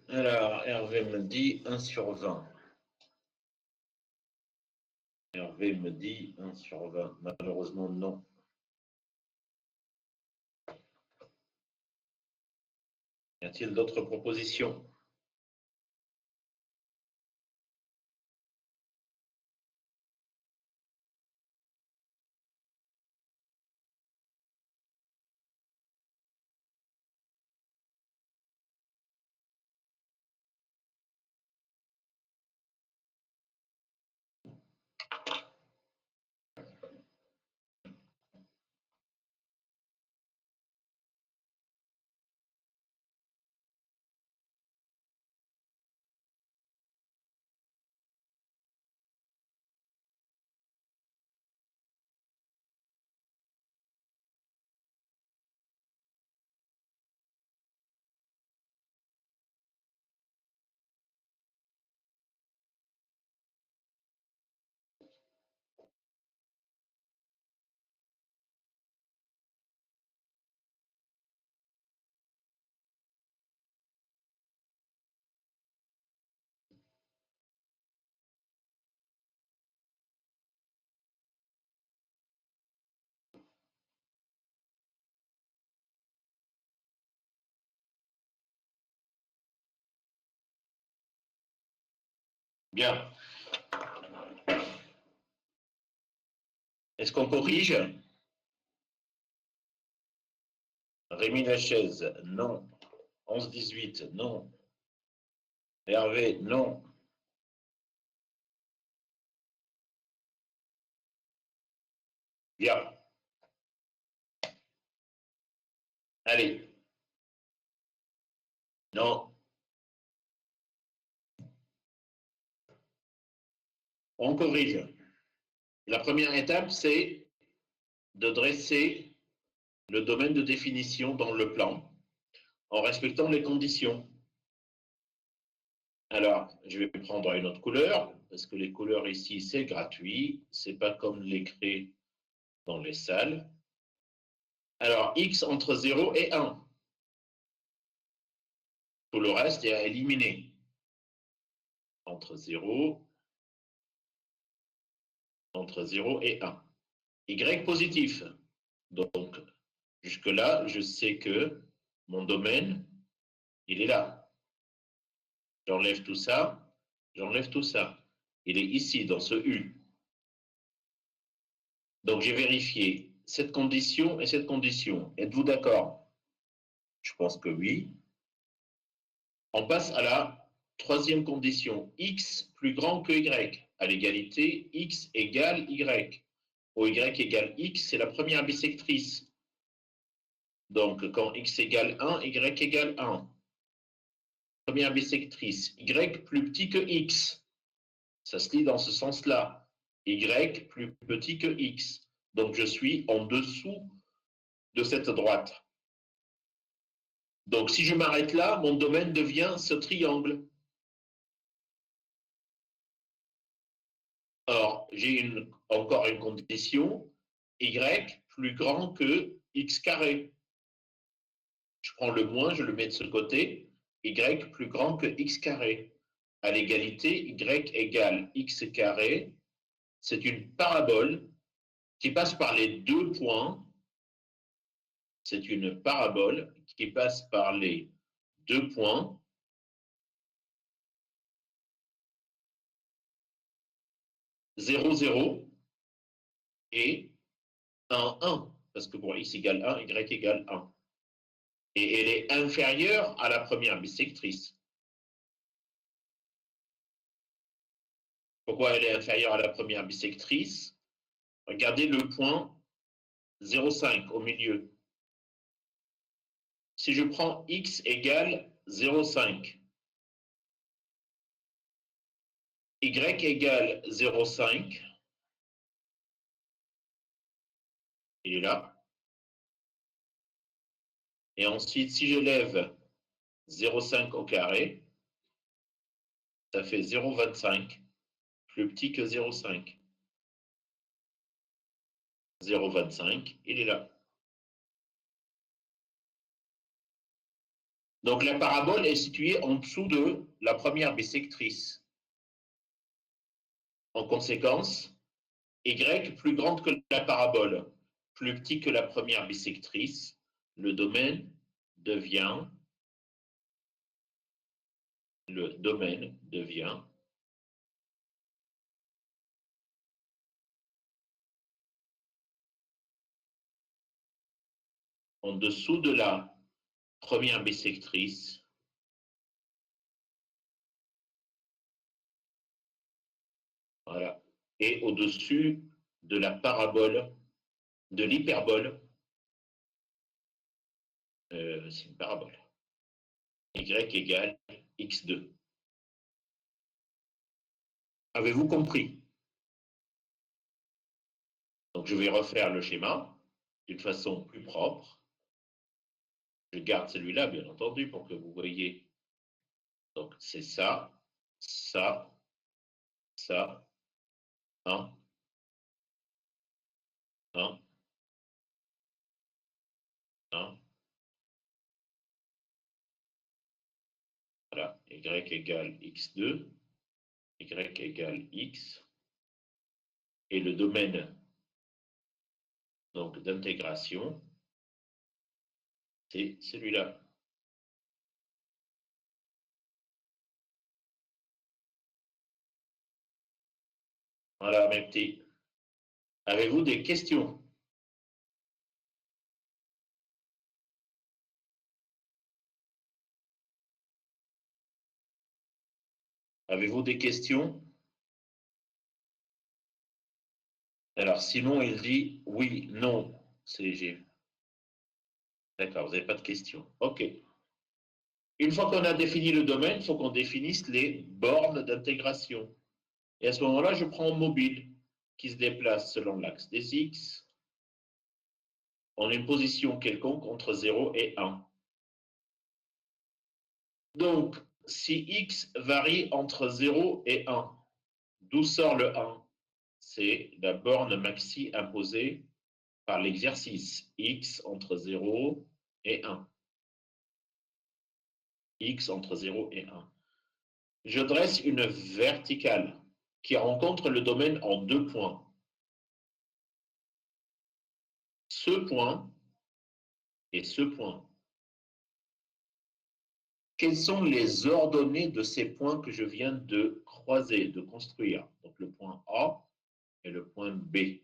Alors, Hervé me dit 1 sur 20. Hervé me dit 1 sur 20. Malheureusement, non. Y a-t-il d'autres propositions? Bien. Est-ce qu'on corrige? Rémi Lachaise, non. 11-18, non. Hervé, non. Bien. Allez. Non. On corrige. La première étape, c'est de dresser le domaine de définition dans le plan en respectant les conditions. Alors, je vais prendre une autre couleur, parce que les couleurs ici, c'est gratuit. Ce n'est pas comme l'écrit dans les salles. Alors, x entre 0 et 1. Tout le reste est à éliminer. Entre 0 et 1. Y positif. Donc, jusque-là, je sais que mon domaine, il est là. J'enlève tout ça, j'enlève tout ça. Il est ici, dans ce U. Donc, j'ai vérifié cette condition et cette condition. Êtes-vous d'accord? Je pense que oui. On passe à la troisième condition. X plus grand que Y. À l'égalité, X égale Y. Où Y égale X, c'est la première bisectrice. Donc, quand X égale 1, Y égale 1. Première bisectrice. Y plus petit que X. Ça se lit dans ce sens-là. Y plus petit que X. Donc, je suis en dessous de cette droite. Donc, si je m'arrête là, mon domaine devient ce triangle. Or, j'ai encore une condition. Y plus grand que X carré. Je prends le moins, je le mets de ce côté. Y plus grand que X carré. À l'égalité, Y égale X carré. C'est une parabole qui passe par les deux points. C'est une parabole qui passe par les deux points. Zéro, 0 et 1, 1. Parce que pour X égale 1, Y égale 1. Et elle est inférieure à la première bisectrice. Pourquoi elle est inférieure à la première bisectrice? Regardez le point 0,5 au milieu. Si je prends X égale 0,5, Y égale 0,5, il est là. Et ensuite, si je lève 0,5 au carré, ça fait 0,25, plus petit que 0,5. 0,25, il est là. Donc la parabole est située en dessous de la première bissectrice. En conséquence, Y plus grande que la parabole, plus petit que la première bissectrice, le domaine devient en dessous de la première bissectrice, voilà, et au-dessus de la parabole, de l'hyperbole, c'est une parabole, y égale x2. Avez-vous compris? Donc je vais refaire le schéma d'une façon plus propre. Je garde celui-là, bien entendu, pour que vous voyez. Donc c'est ça, ça, ça, 1, 1, 1. Voilà, y égale x2, y égale x, et le domaine donc d'intégration, c'est celui-là. Voilà, mes petits. Avez-vous des questions? Avez-vous des questions? Alors, sinon, il dit oui, non, CG. D'accord, vous n'avez pas de questions. OK. Une fois qu'on a défini le domaine, il faut qu'on définisse les bornes d'intégration. Et à ce moment-là, je prends un mobile qui se déplace selon l'axe des X en une position quelconque entre 0 et 1. Donc, si X varie entre 0 et 1, d'où sort le 1? C'est la borne maxi imposée par l'exercice. X entre 0 et 1. X entre 0 et 1. Je dresse une verticale qui rencontre le domaine en 2 points. Ce point et ce point. Quelles sont les ordonnées de ces points que je viens de croiser, de construire? Donc le point A et le point B.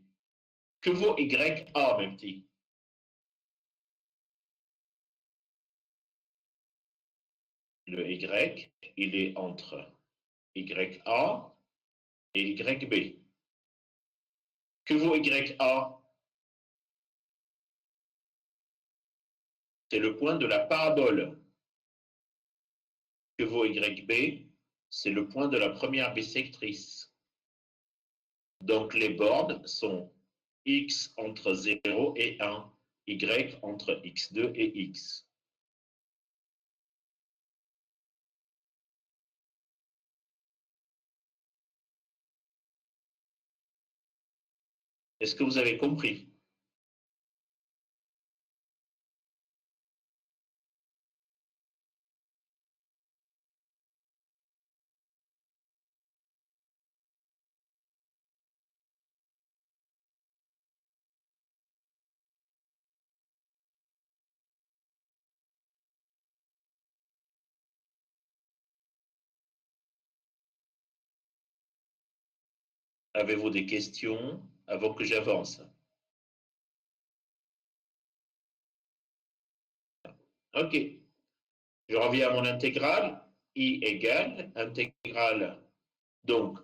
Que vaut YA, mes petits? Le Y, il est entre YA et YB. Que vaut YA? C'est le point de la parabole. Que vaut YB? C'est le point de la première bissectrice. Donc les bornes sont X entre 0 et 1, Y entre X2 et X. Est-ce que vous avez compris? Avez-vous des questions avant que j'avance? OK. Je reviens à mon intégrale. I égale intégrale. Donc,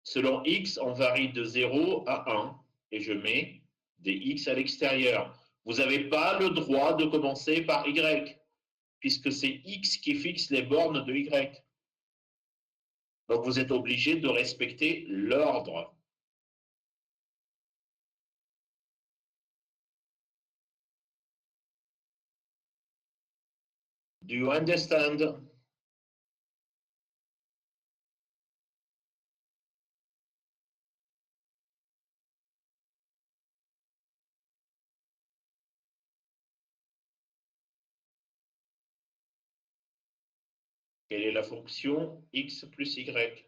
selon x, on varie de 0 à 1 et je mets des x à l'extérieur. Vous n'avez pas le droit de commencer par y, puisque c'est x qui fixe les bornes de y. Donc, vous êtes obligé de respecter l'ordre. Do you understand? Quelle est la fonction x plus y?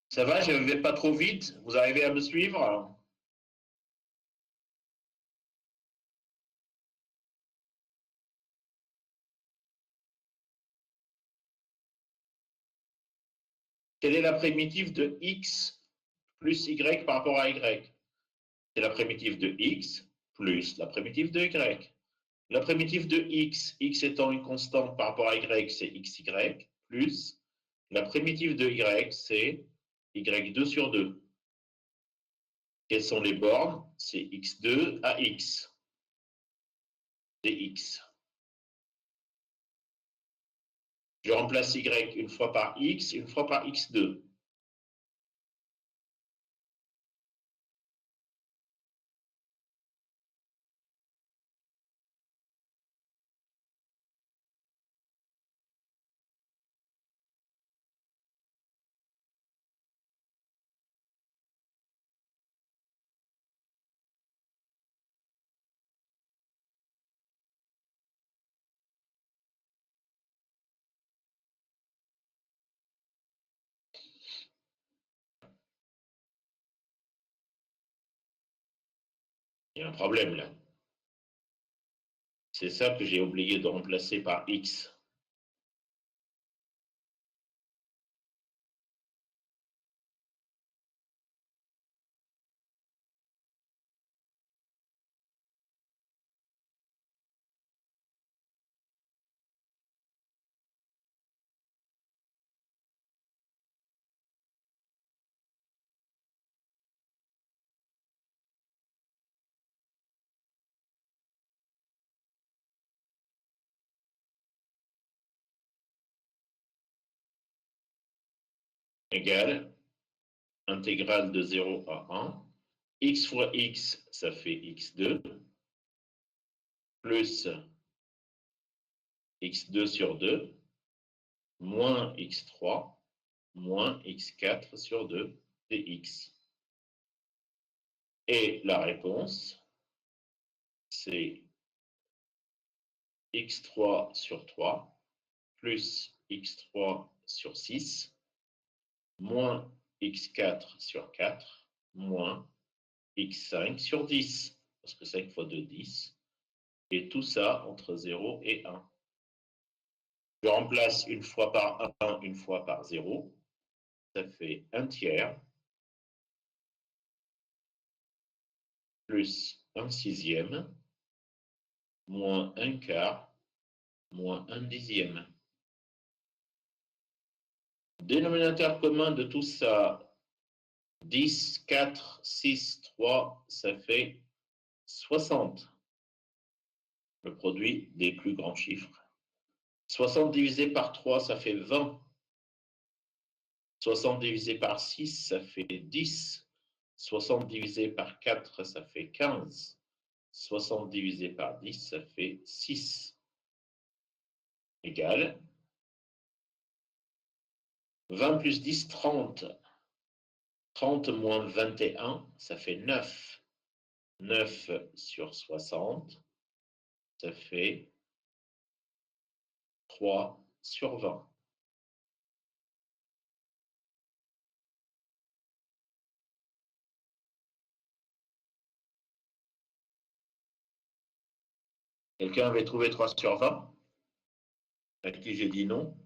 Ça va, je ne vais pas trop vite. Vous arrivez à me suivre? Quelle est la primitive de x plus y par rapport à y? C'est la primitive de x plus la primitive de y. La primitive de x étant une constante par rapport à y, c'est xy, plus la primitive de y, c'est y2 sur 2. Quelles sont les bornes? C'est x2 à x, dx. Je remplace y une fois par x, une fois par x2. Il y a un problème là. C'est ça que j'ai oublié de remplacer par x. Égale intégrale de 0 à 1. X fois x, ça fait x2, plus x2 sur 2, moins x3, moins x4 sur 2 dx. Et la réponse, c'est x3 sur 3, plus x3 sur 6, moins x4 sur 4, moins x5 sur 10, parce que 5 fois 2, 10. Et tout ça entre 0 et 1. Je remplace une fois par 1, une fois par 0. Ça fait 1 tiers plus 1 sixième moins 1 quart moins 1 dixième. Dénominateur commun de tout ça, 10, 4, 6, 3, ça fait 60. Le produit des plus grands chiffres. 60 divisé par 3, ça fait 20. 60 divisé par 6, ça fait 10. 60 divisé par 4, ça fait 15. 60 divisé par 10, ça fait 6. Égal. 20 plus 10, 30. 30 moins 21, ça fait 9. 9 sur 60, ça fait 3 sur 20. Quelqu'un avait trouvé 3 sur 20? À qui j'ai dit non?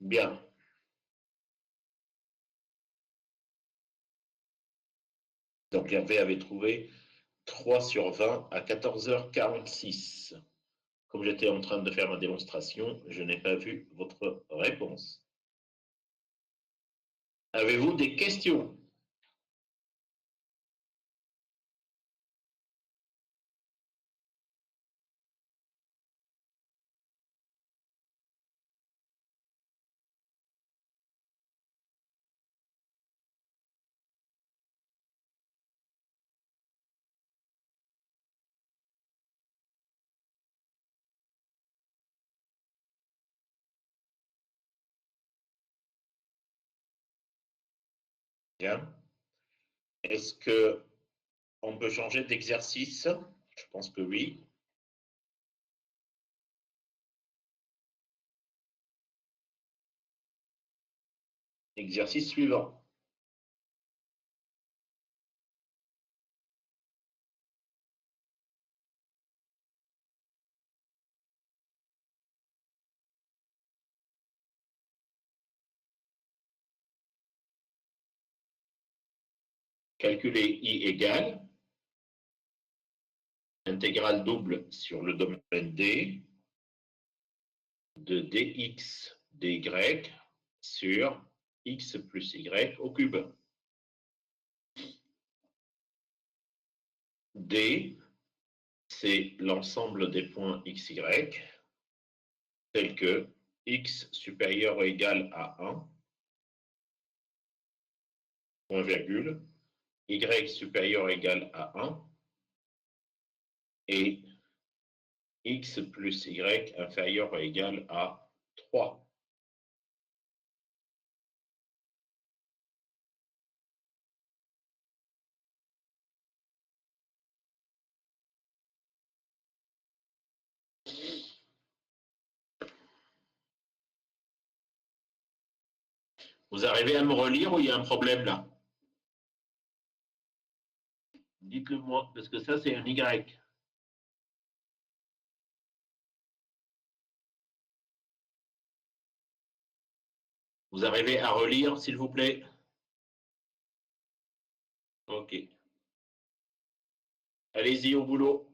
Bien. Donc Hervé avait trouvé 3 sur 20 à 14h46. Comme j'étais en train de faire ma démonstration, je n'ai pas vu votre réponse. Avez-vous des questions? Bien. Est-ce que on peut changer d'exercice? Je pense que oui. Exercice suivant. Calculer I égale intégrale double sur le domaine D de dx dy sur x plus y au cube. D, c'est l'ensemble des points x, y, tels que x supérieur ou égal à 1, point virgule, y supérieur ou égal à 1, et x plus y inférieur ou égal à 3. Vous arrivez à me relire ou il y a un problème là? Dites-le moi, parce que ça c'est un y. Vous arrivez à relire, s'il vous plaît? Ok. Allez-y au boulot.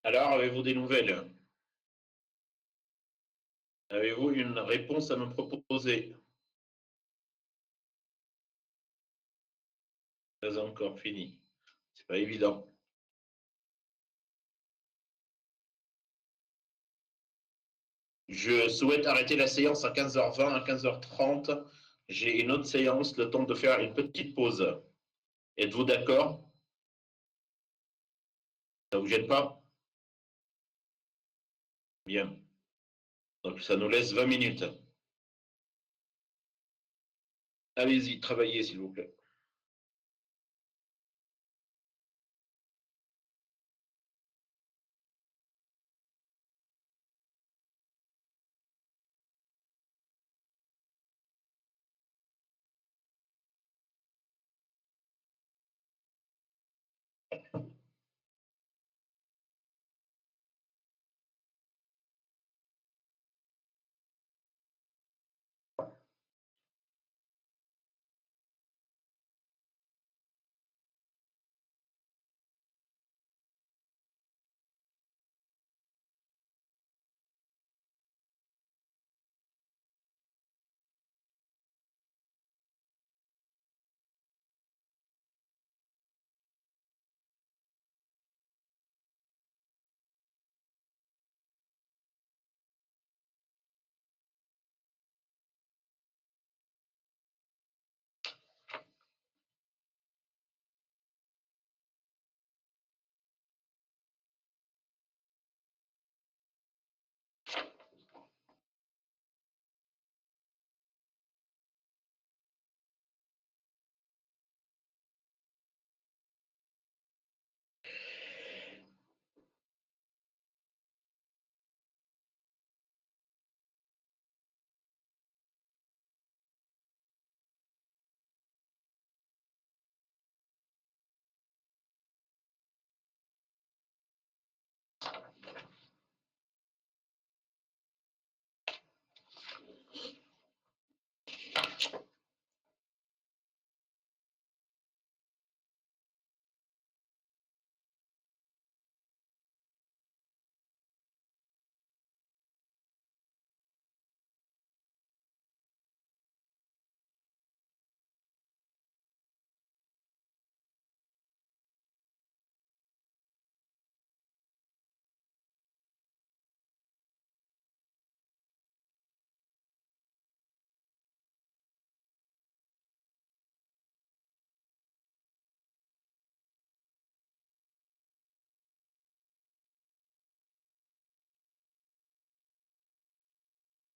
Alors, avez-vous des nouvelles? Avez-vous une réponse à me proposer? Pas encore fini. C'est pas évident. Je souhaite arrêter la séance à 15h20, à 15h30. J'ai une autre séance, le temps de faire une petite pause. Êtes-vous d'accord? Ça ne vous gêne pas? Bien. Donc, ça nous laisse 20 minutes. Allez-y, travaillez, s'il vous plaît.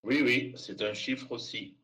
Oui, oui, c'est un chiffre aussi.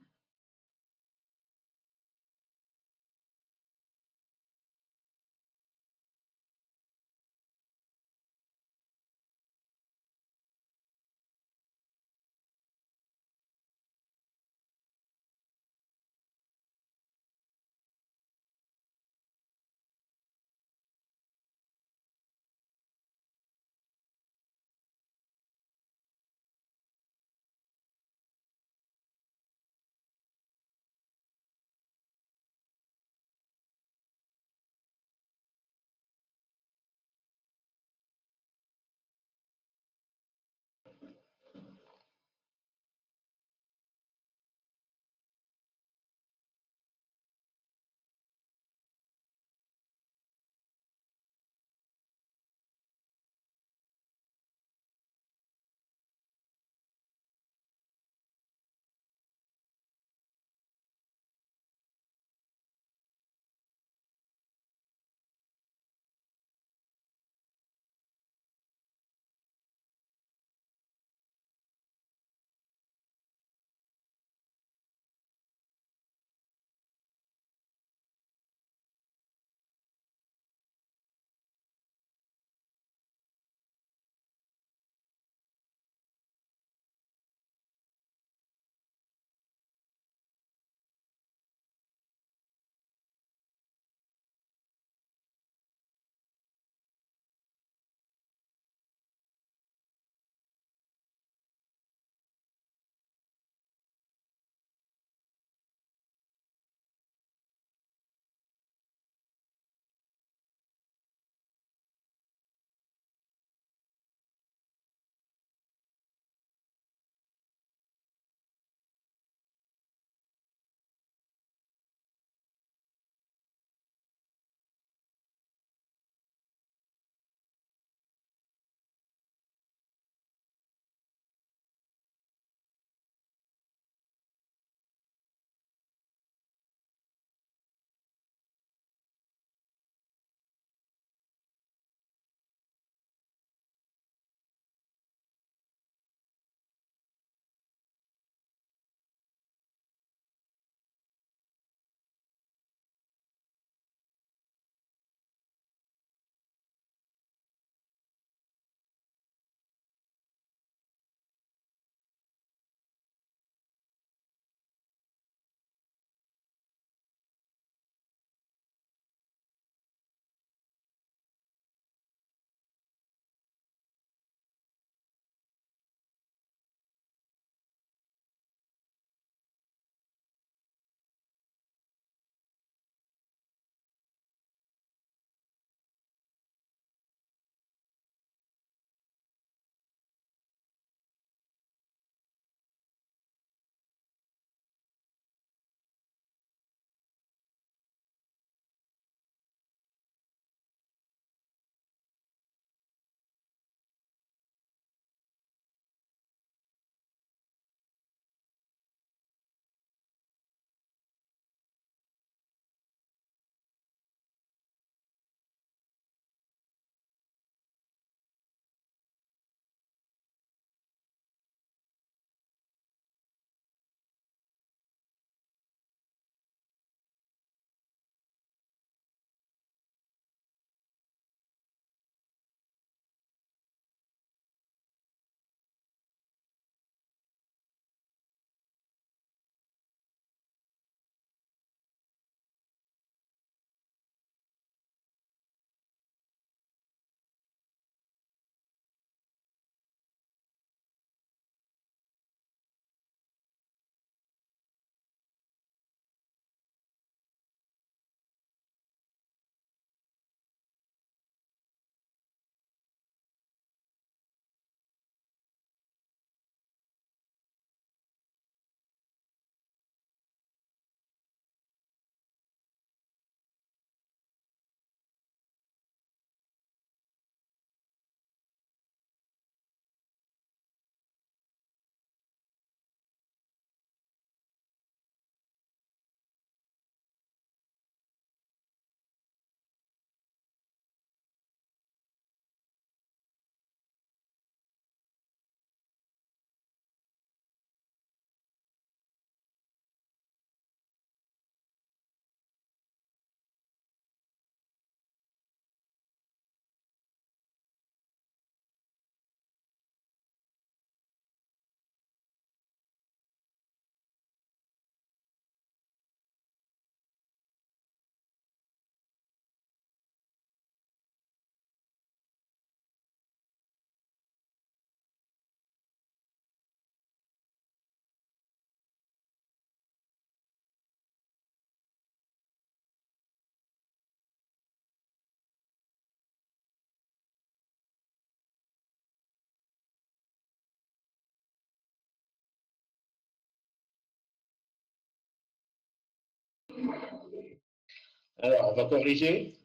Alors, on va corriger.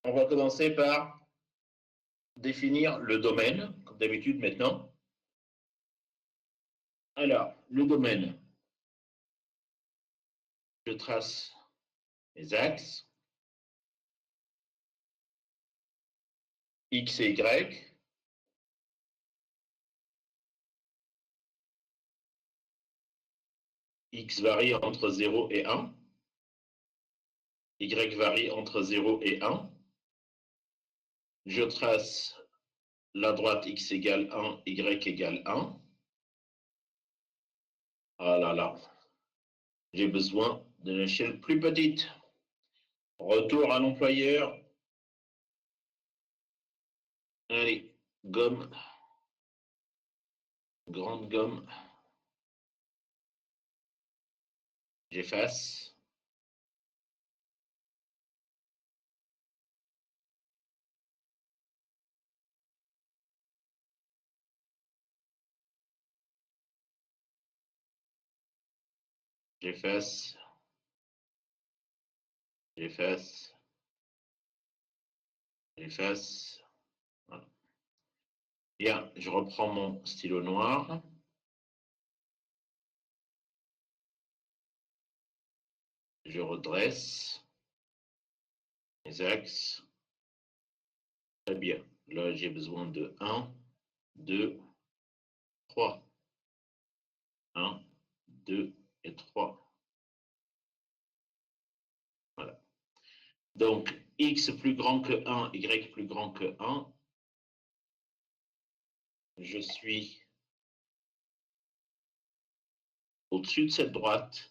On va commencer par définir le domaine, comme d'habitude maintenant. Alors, le domaine, je trace les axes, X et Y. X varie entre 0 et 1. Y varie entre 0 et 1. Je trace la droite X égale 1, Y égale 1. Ah là là, j'ai besoin d'une échelle plus petite. Retour à l'employeur. Allez, gomme. Grande gomme. J'efface. J'efface. J'efface. J'efface. Voilà. Bien, je reprends mon stylo noir. Je redresse les axes. Très bien. Là, j'ai besoin de 1, 2, 3. 1, 2 et 3. Voilà. Donc, X plus grand que 1, Y plus grand que 1. Je suis au-dessus de cette droite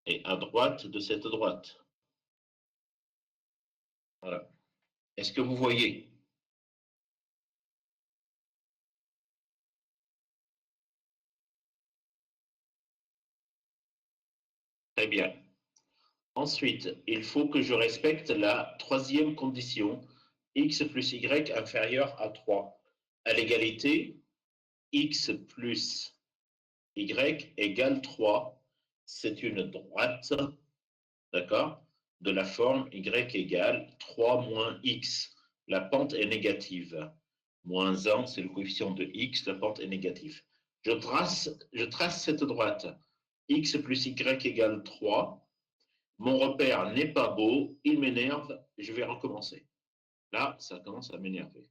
et à droite de cette droite. Voilà. Est-ce que vous voyez? Très bien. Ensuite, il faut que je respecte la troisième condition, X plus Y inférieur à 3. À l'égalité, X plus Y égale 3. C'est une droite, d'accord, de la forme Y égale 3 moins X. La pente est négative. Moins 1, c'est le coefficient de X, la pente est négative. Je trace cette droite. X plus Y égale 3. Mon repère n'est pas beau, il m'énerve, je vais recommencer. Là, ça commence à m'énerver.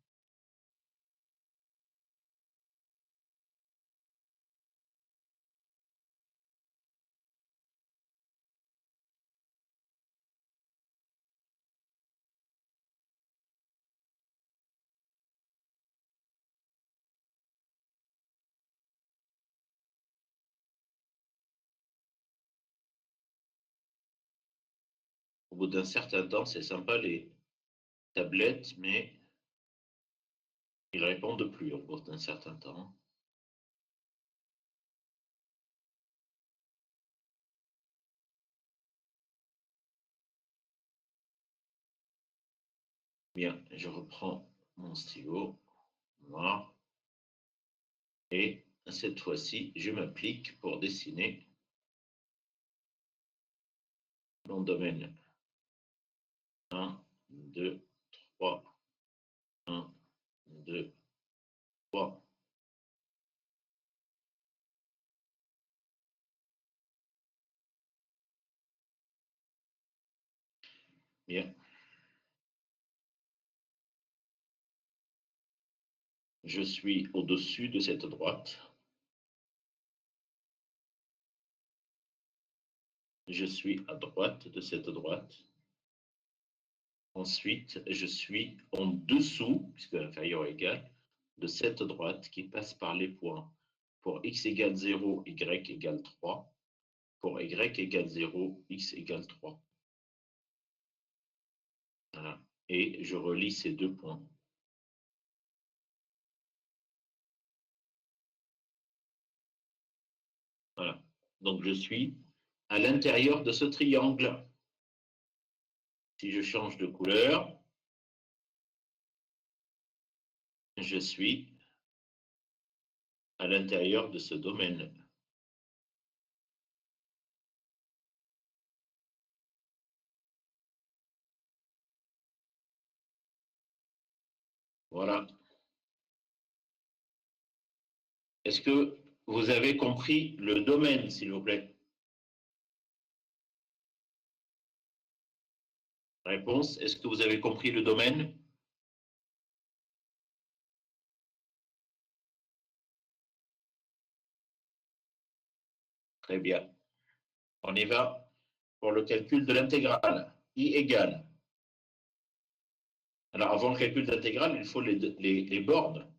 Au bout d'un certain temps, c'est sympa les tablettes, mais ils répondent plus au bout d'un certain temps. Bien, je reprends mon stylo noir et cette fois-ci, je m'applique pour dessiner mon domaine. 1, 2, 3. 1, 2, 3. Bien. Je suis au-dessus de cette droite. Je suis à droite de cette droite. Ensuite, je suis en dessous, puisque l'inférieur est égal, de cette droite qui passe par les points. Pour x égale 0, y égale 3. Pour y égale 0, x égale 3. Voilà. Et je relie ces deux points. Voilà. Donc, je suis à l'intérieur de ce triangle. Si je change de couleur, je suis à l'intérieur de ce domaine. Voilà. Est-ce que vous avez compris le domaine, s'il vous plaît? Réponse, est-ce que vous avez compris le domaine? Très bien. On y va pour le calcul de l'intégrale. I égale. Alors, avant le calcul d'intégrale, il faut les bornes.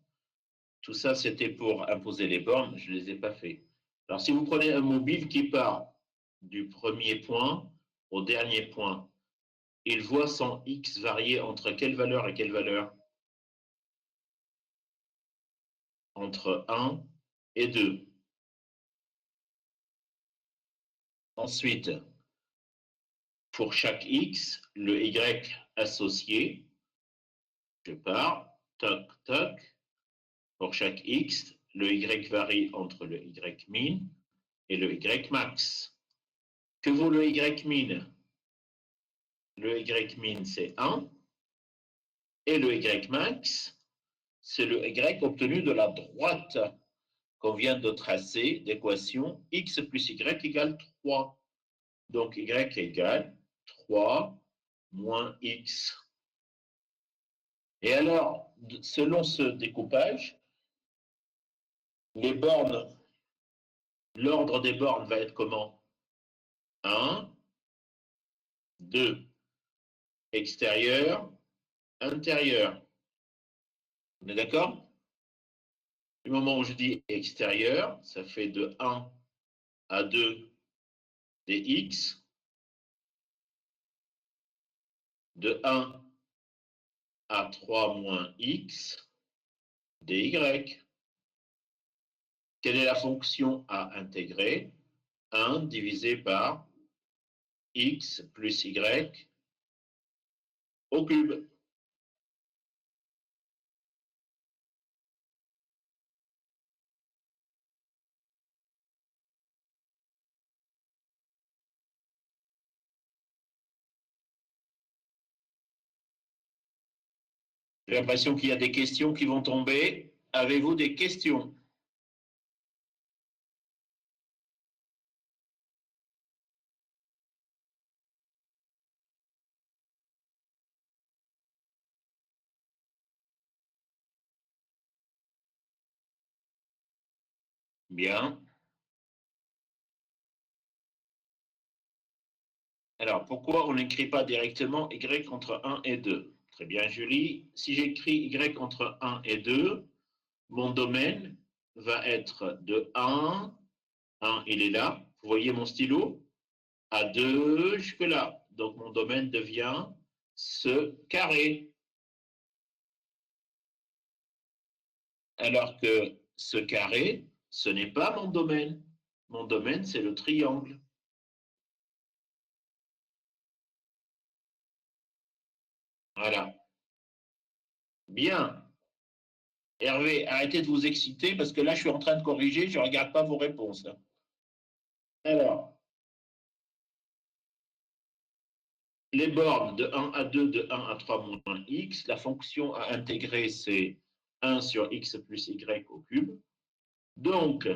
Tout ça, c'était pour imposer les bornes. Je ne les ai pas fait. Alors, si vous prenez un mobile qui part du premier point au dernier point, il voit son x varier entre quelle valeur et quelle valeur? Entre 1 et 2. Ensuite, pour chaque x, le y associé, je pars, toc, toc. Pour chaque x, le y varie entre le y min et le y max. Que vaut le y min? Le y min, c'est 1. Et le y max, c'est le y obtenu de la droite qu'on vient de tracer d'équation x plus y égale 3. Donc, y égale 3 moins x. Et alors, selon ce découpage, les bornes, l'ordre des bornes va être comment? 1, 2, extérieur, intérieur. On est d'accord? Du moment où je dis extérieur, ça fait de 1 à 2 dx, de 1 à 3 moins x dy. Quelle est la fonction à intégrer? 1 divisé par x plus y au cube. J'ai l'impression qu'il y a des questions qui vont tomber. Avez-vous des questions? Bien. Alors, pourquoi on n'écrit pas directement y entre 1 et 2? Très bien, Julie. Si j'écris y entre 1 et 2, mon domaine va être de 1, il est là. Vous voyez mon stylo? À 2 jusque là. Donc, mon domaine devient ce carré. Alors que ce carré, ce n'est pas mon domaine. Mon domaine, c'est le triangle. Voilà. Bien. Hervé, arrêtez de vous exciter parce que là, je suis en train de corriger, je ne regarde pas vos réponses. Alors, les bornes de 1 à 2, de 1 à 3 moins x, la fonction à intégrer, c'est 1 sur x plus y au cube. Donc,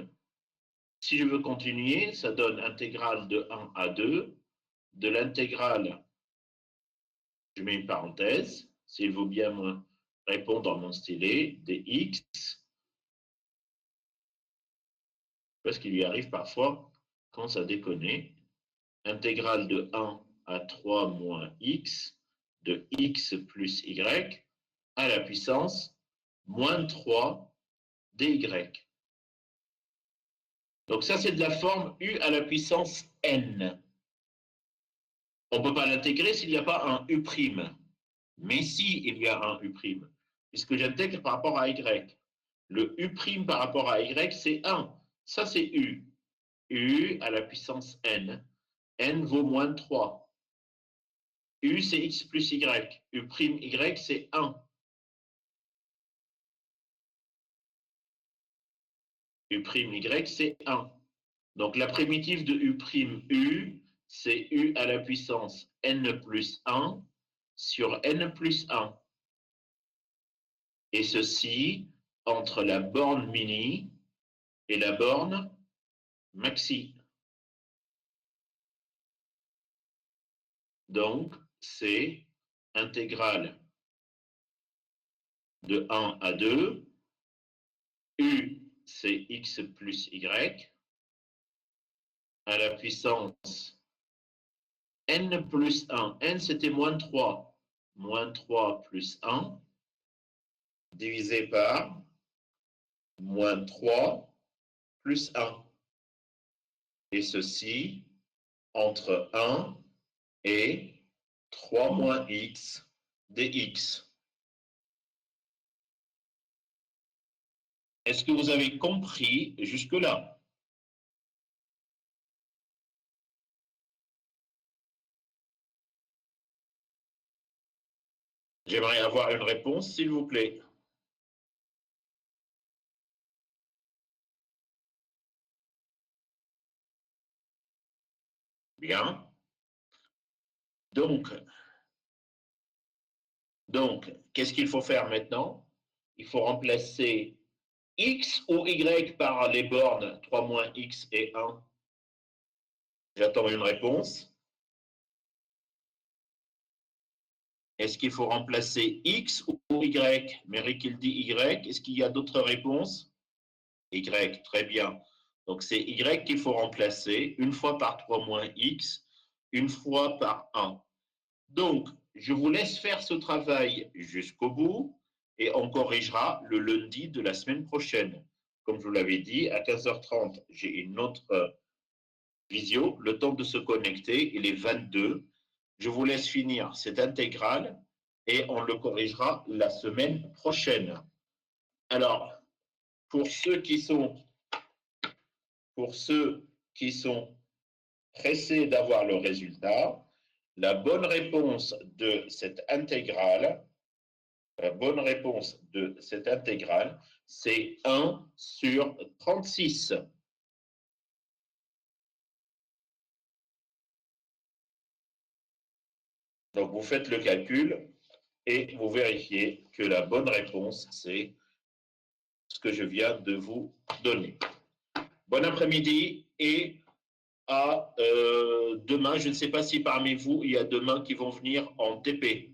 si je veux continuer, ça donne intégrale de 1 à 2, de l'intégrale, je mets une parenthèse, s'il vaut bien me répondre dans mon stylet, dx, parce qu'il lui arrive parfois, quand ça déconne, intégrale de 1 à 3 moins x, de x plus y, à la puissance moins 3 dy. Donc ça, c'est de la forme u à la puissance n. On ne peut pas l'intégrer s'il n'y a pas un u'. Mais si il y a un u', puisque j'intègre par rapport à y. Le u' par rapport à y, c'est 1. Ça, c'est u. U à la puissance n. N vaut moins 3. U, c'est x plus y. U', c'est 1. U', c'est 1. Donc, la primitive de U', c'est U à la puissance n plus 1 sur n plus 1. Et ceci entre la borne mini et la borne maxi. Donc, c'est intégrale de 1 à 2. U, c'est x plus y, à la puissance n plus 1. N, c'était moins 3. Moins 3 plus 1, divisé par moins 3 plus 1. Et ceci entre 1 et 3 moins x dx. Est-ce que vous avez compris jusque-là? J'aimerais avoir une réponse, s'il vous plaît. Bien. Donc qu'est-ce qu'il faut faire maintenant? Il faut remplacer x ou y par les bornes 3 moins x et 1. J'attends une réponse. Est-ce qu'il faut remplacer x ou y? Méric, il dit y. Est-ce qu'il y a d'autres réponses? Y, très bien. Donc, c'est y qu'il faut remplacer une fois par 3 moins x, une fois par 1. Donc, je vous laisse faire ce travail jusqu'au bout et on corrigera le lundi de la semaine prochaine. Comme je vous l'avais dit, à 15h30, j'ai une autre visio. Le temps de se connecter, il est 22. Je vous laisse finir cette intégrale et on le corrigera la semaine prochaine. Alors, pour ceux qui sont pressés d'avoir le résultat, la bonne réponse de cette intégrale, c'est 1 sur 36. Donc, vous faites le calcul et vous vérifiez que la bonne réponse, c'est ce que je viens de vous donner. Bon après-midi et à demain. Je ne sais pas si parmi vous, il y a demain qui vont venir en TP.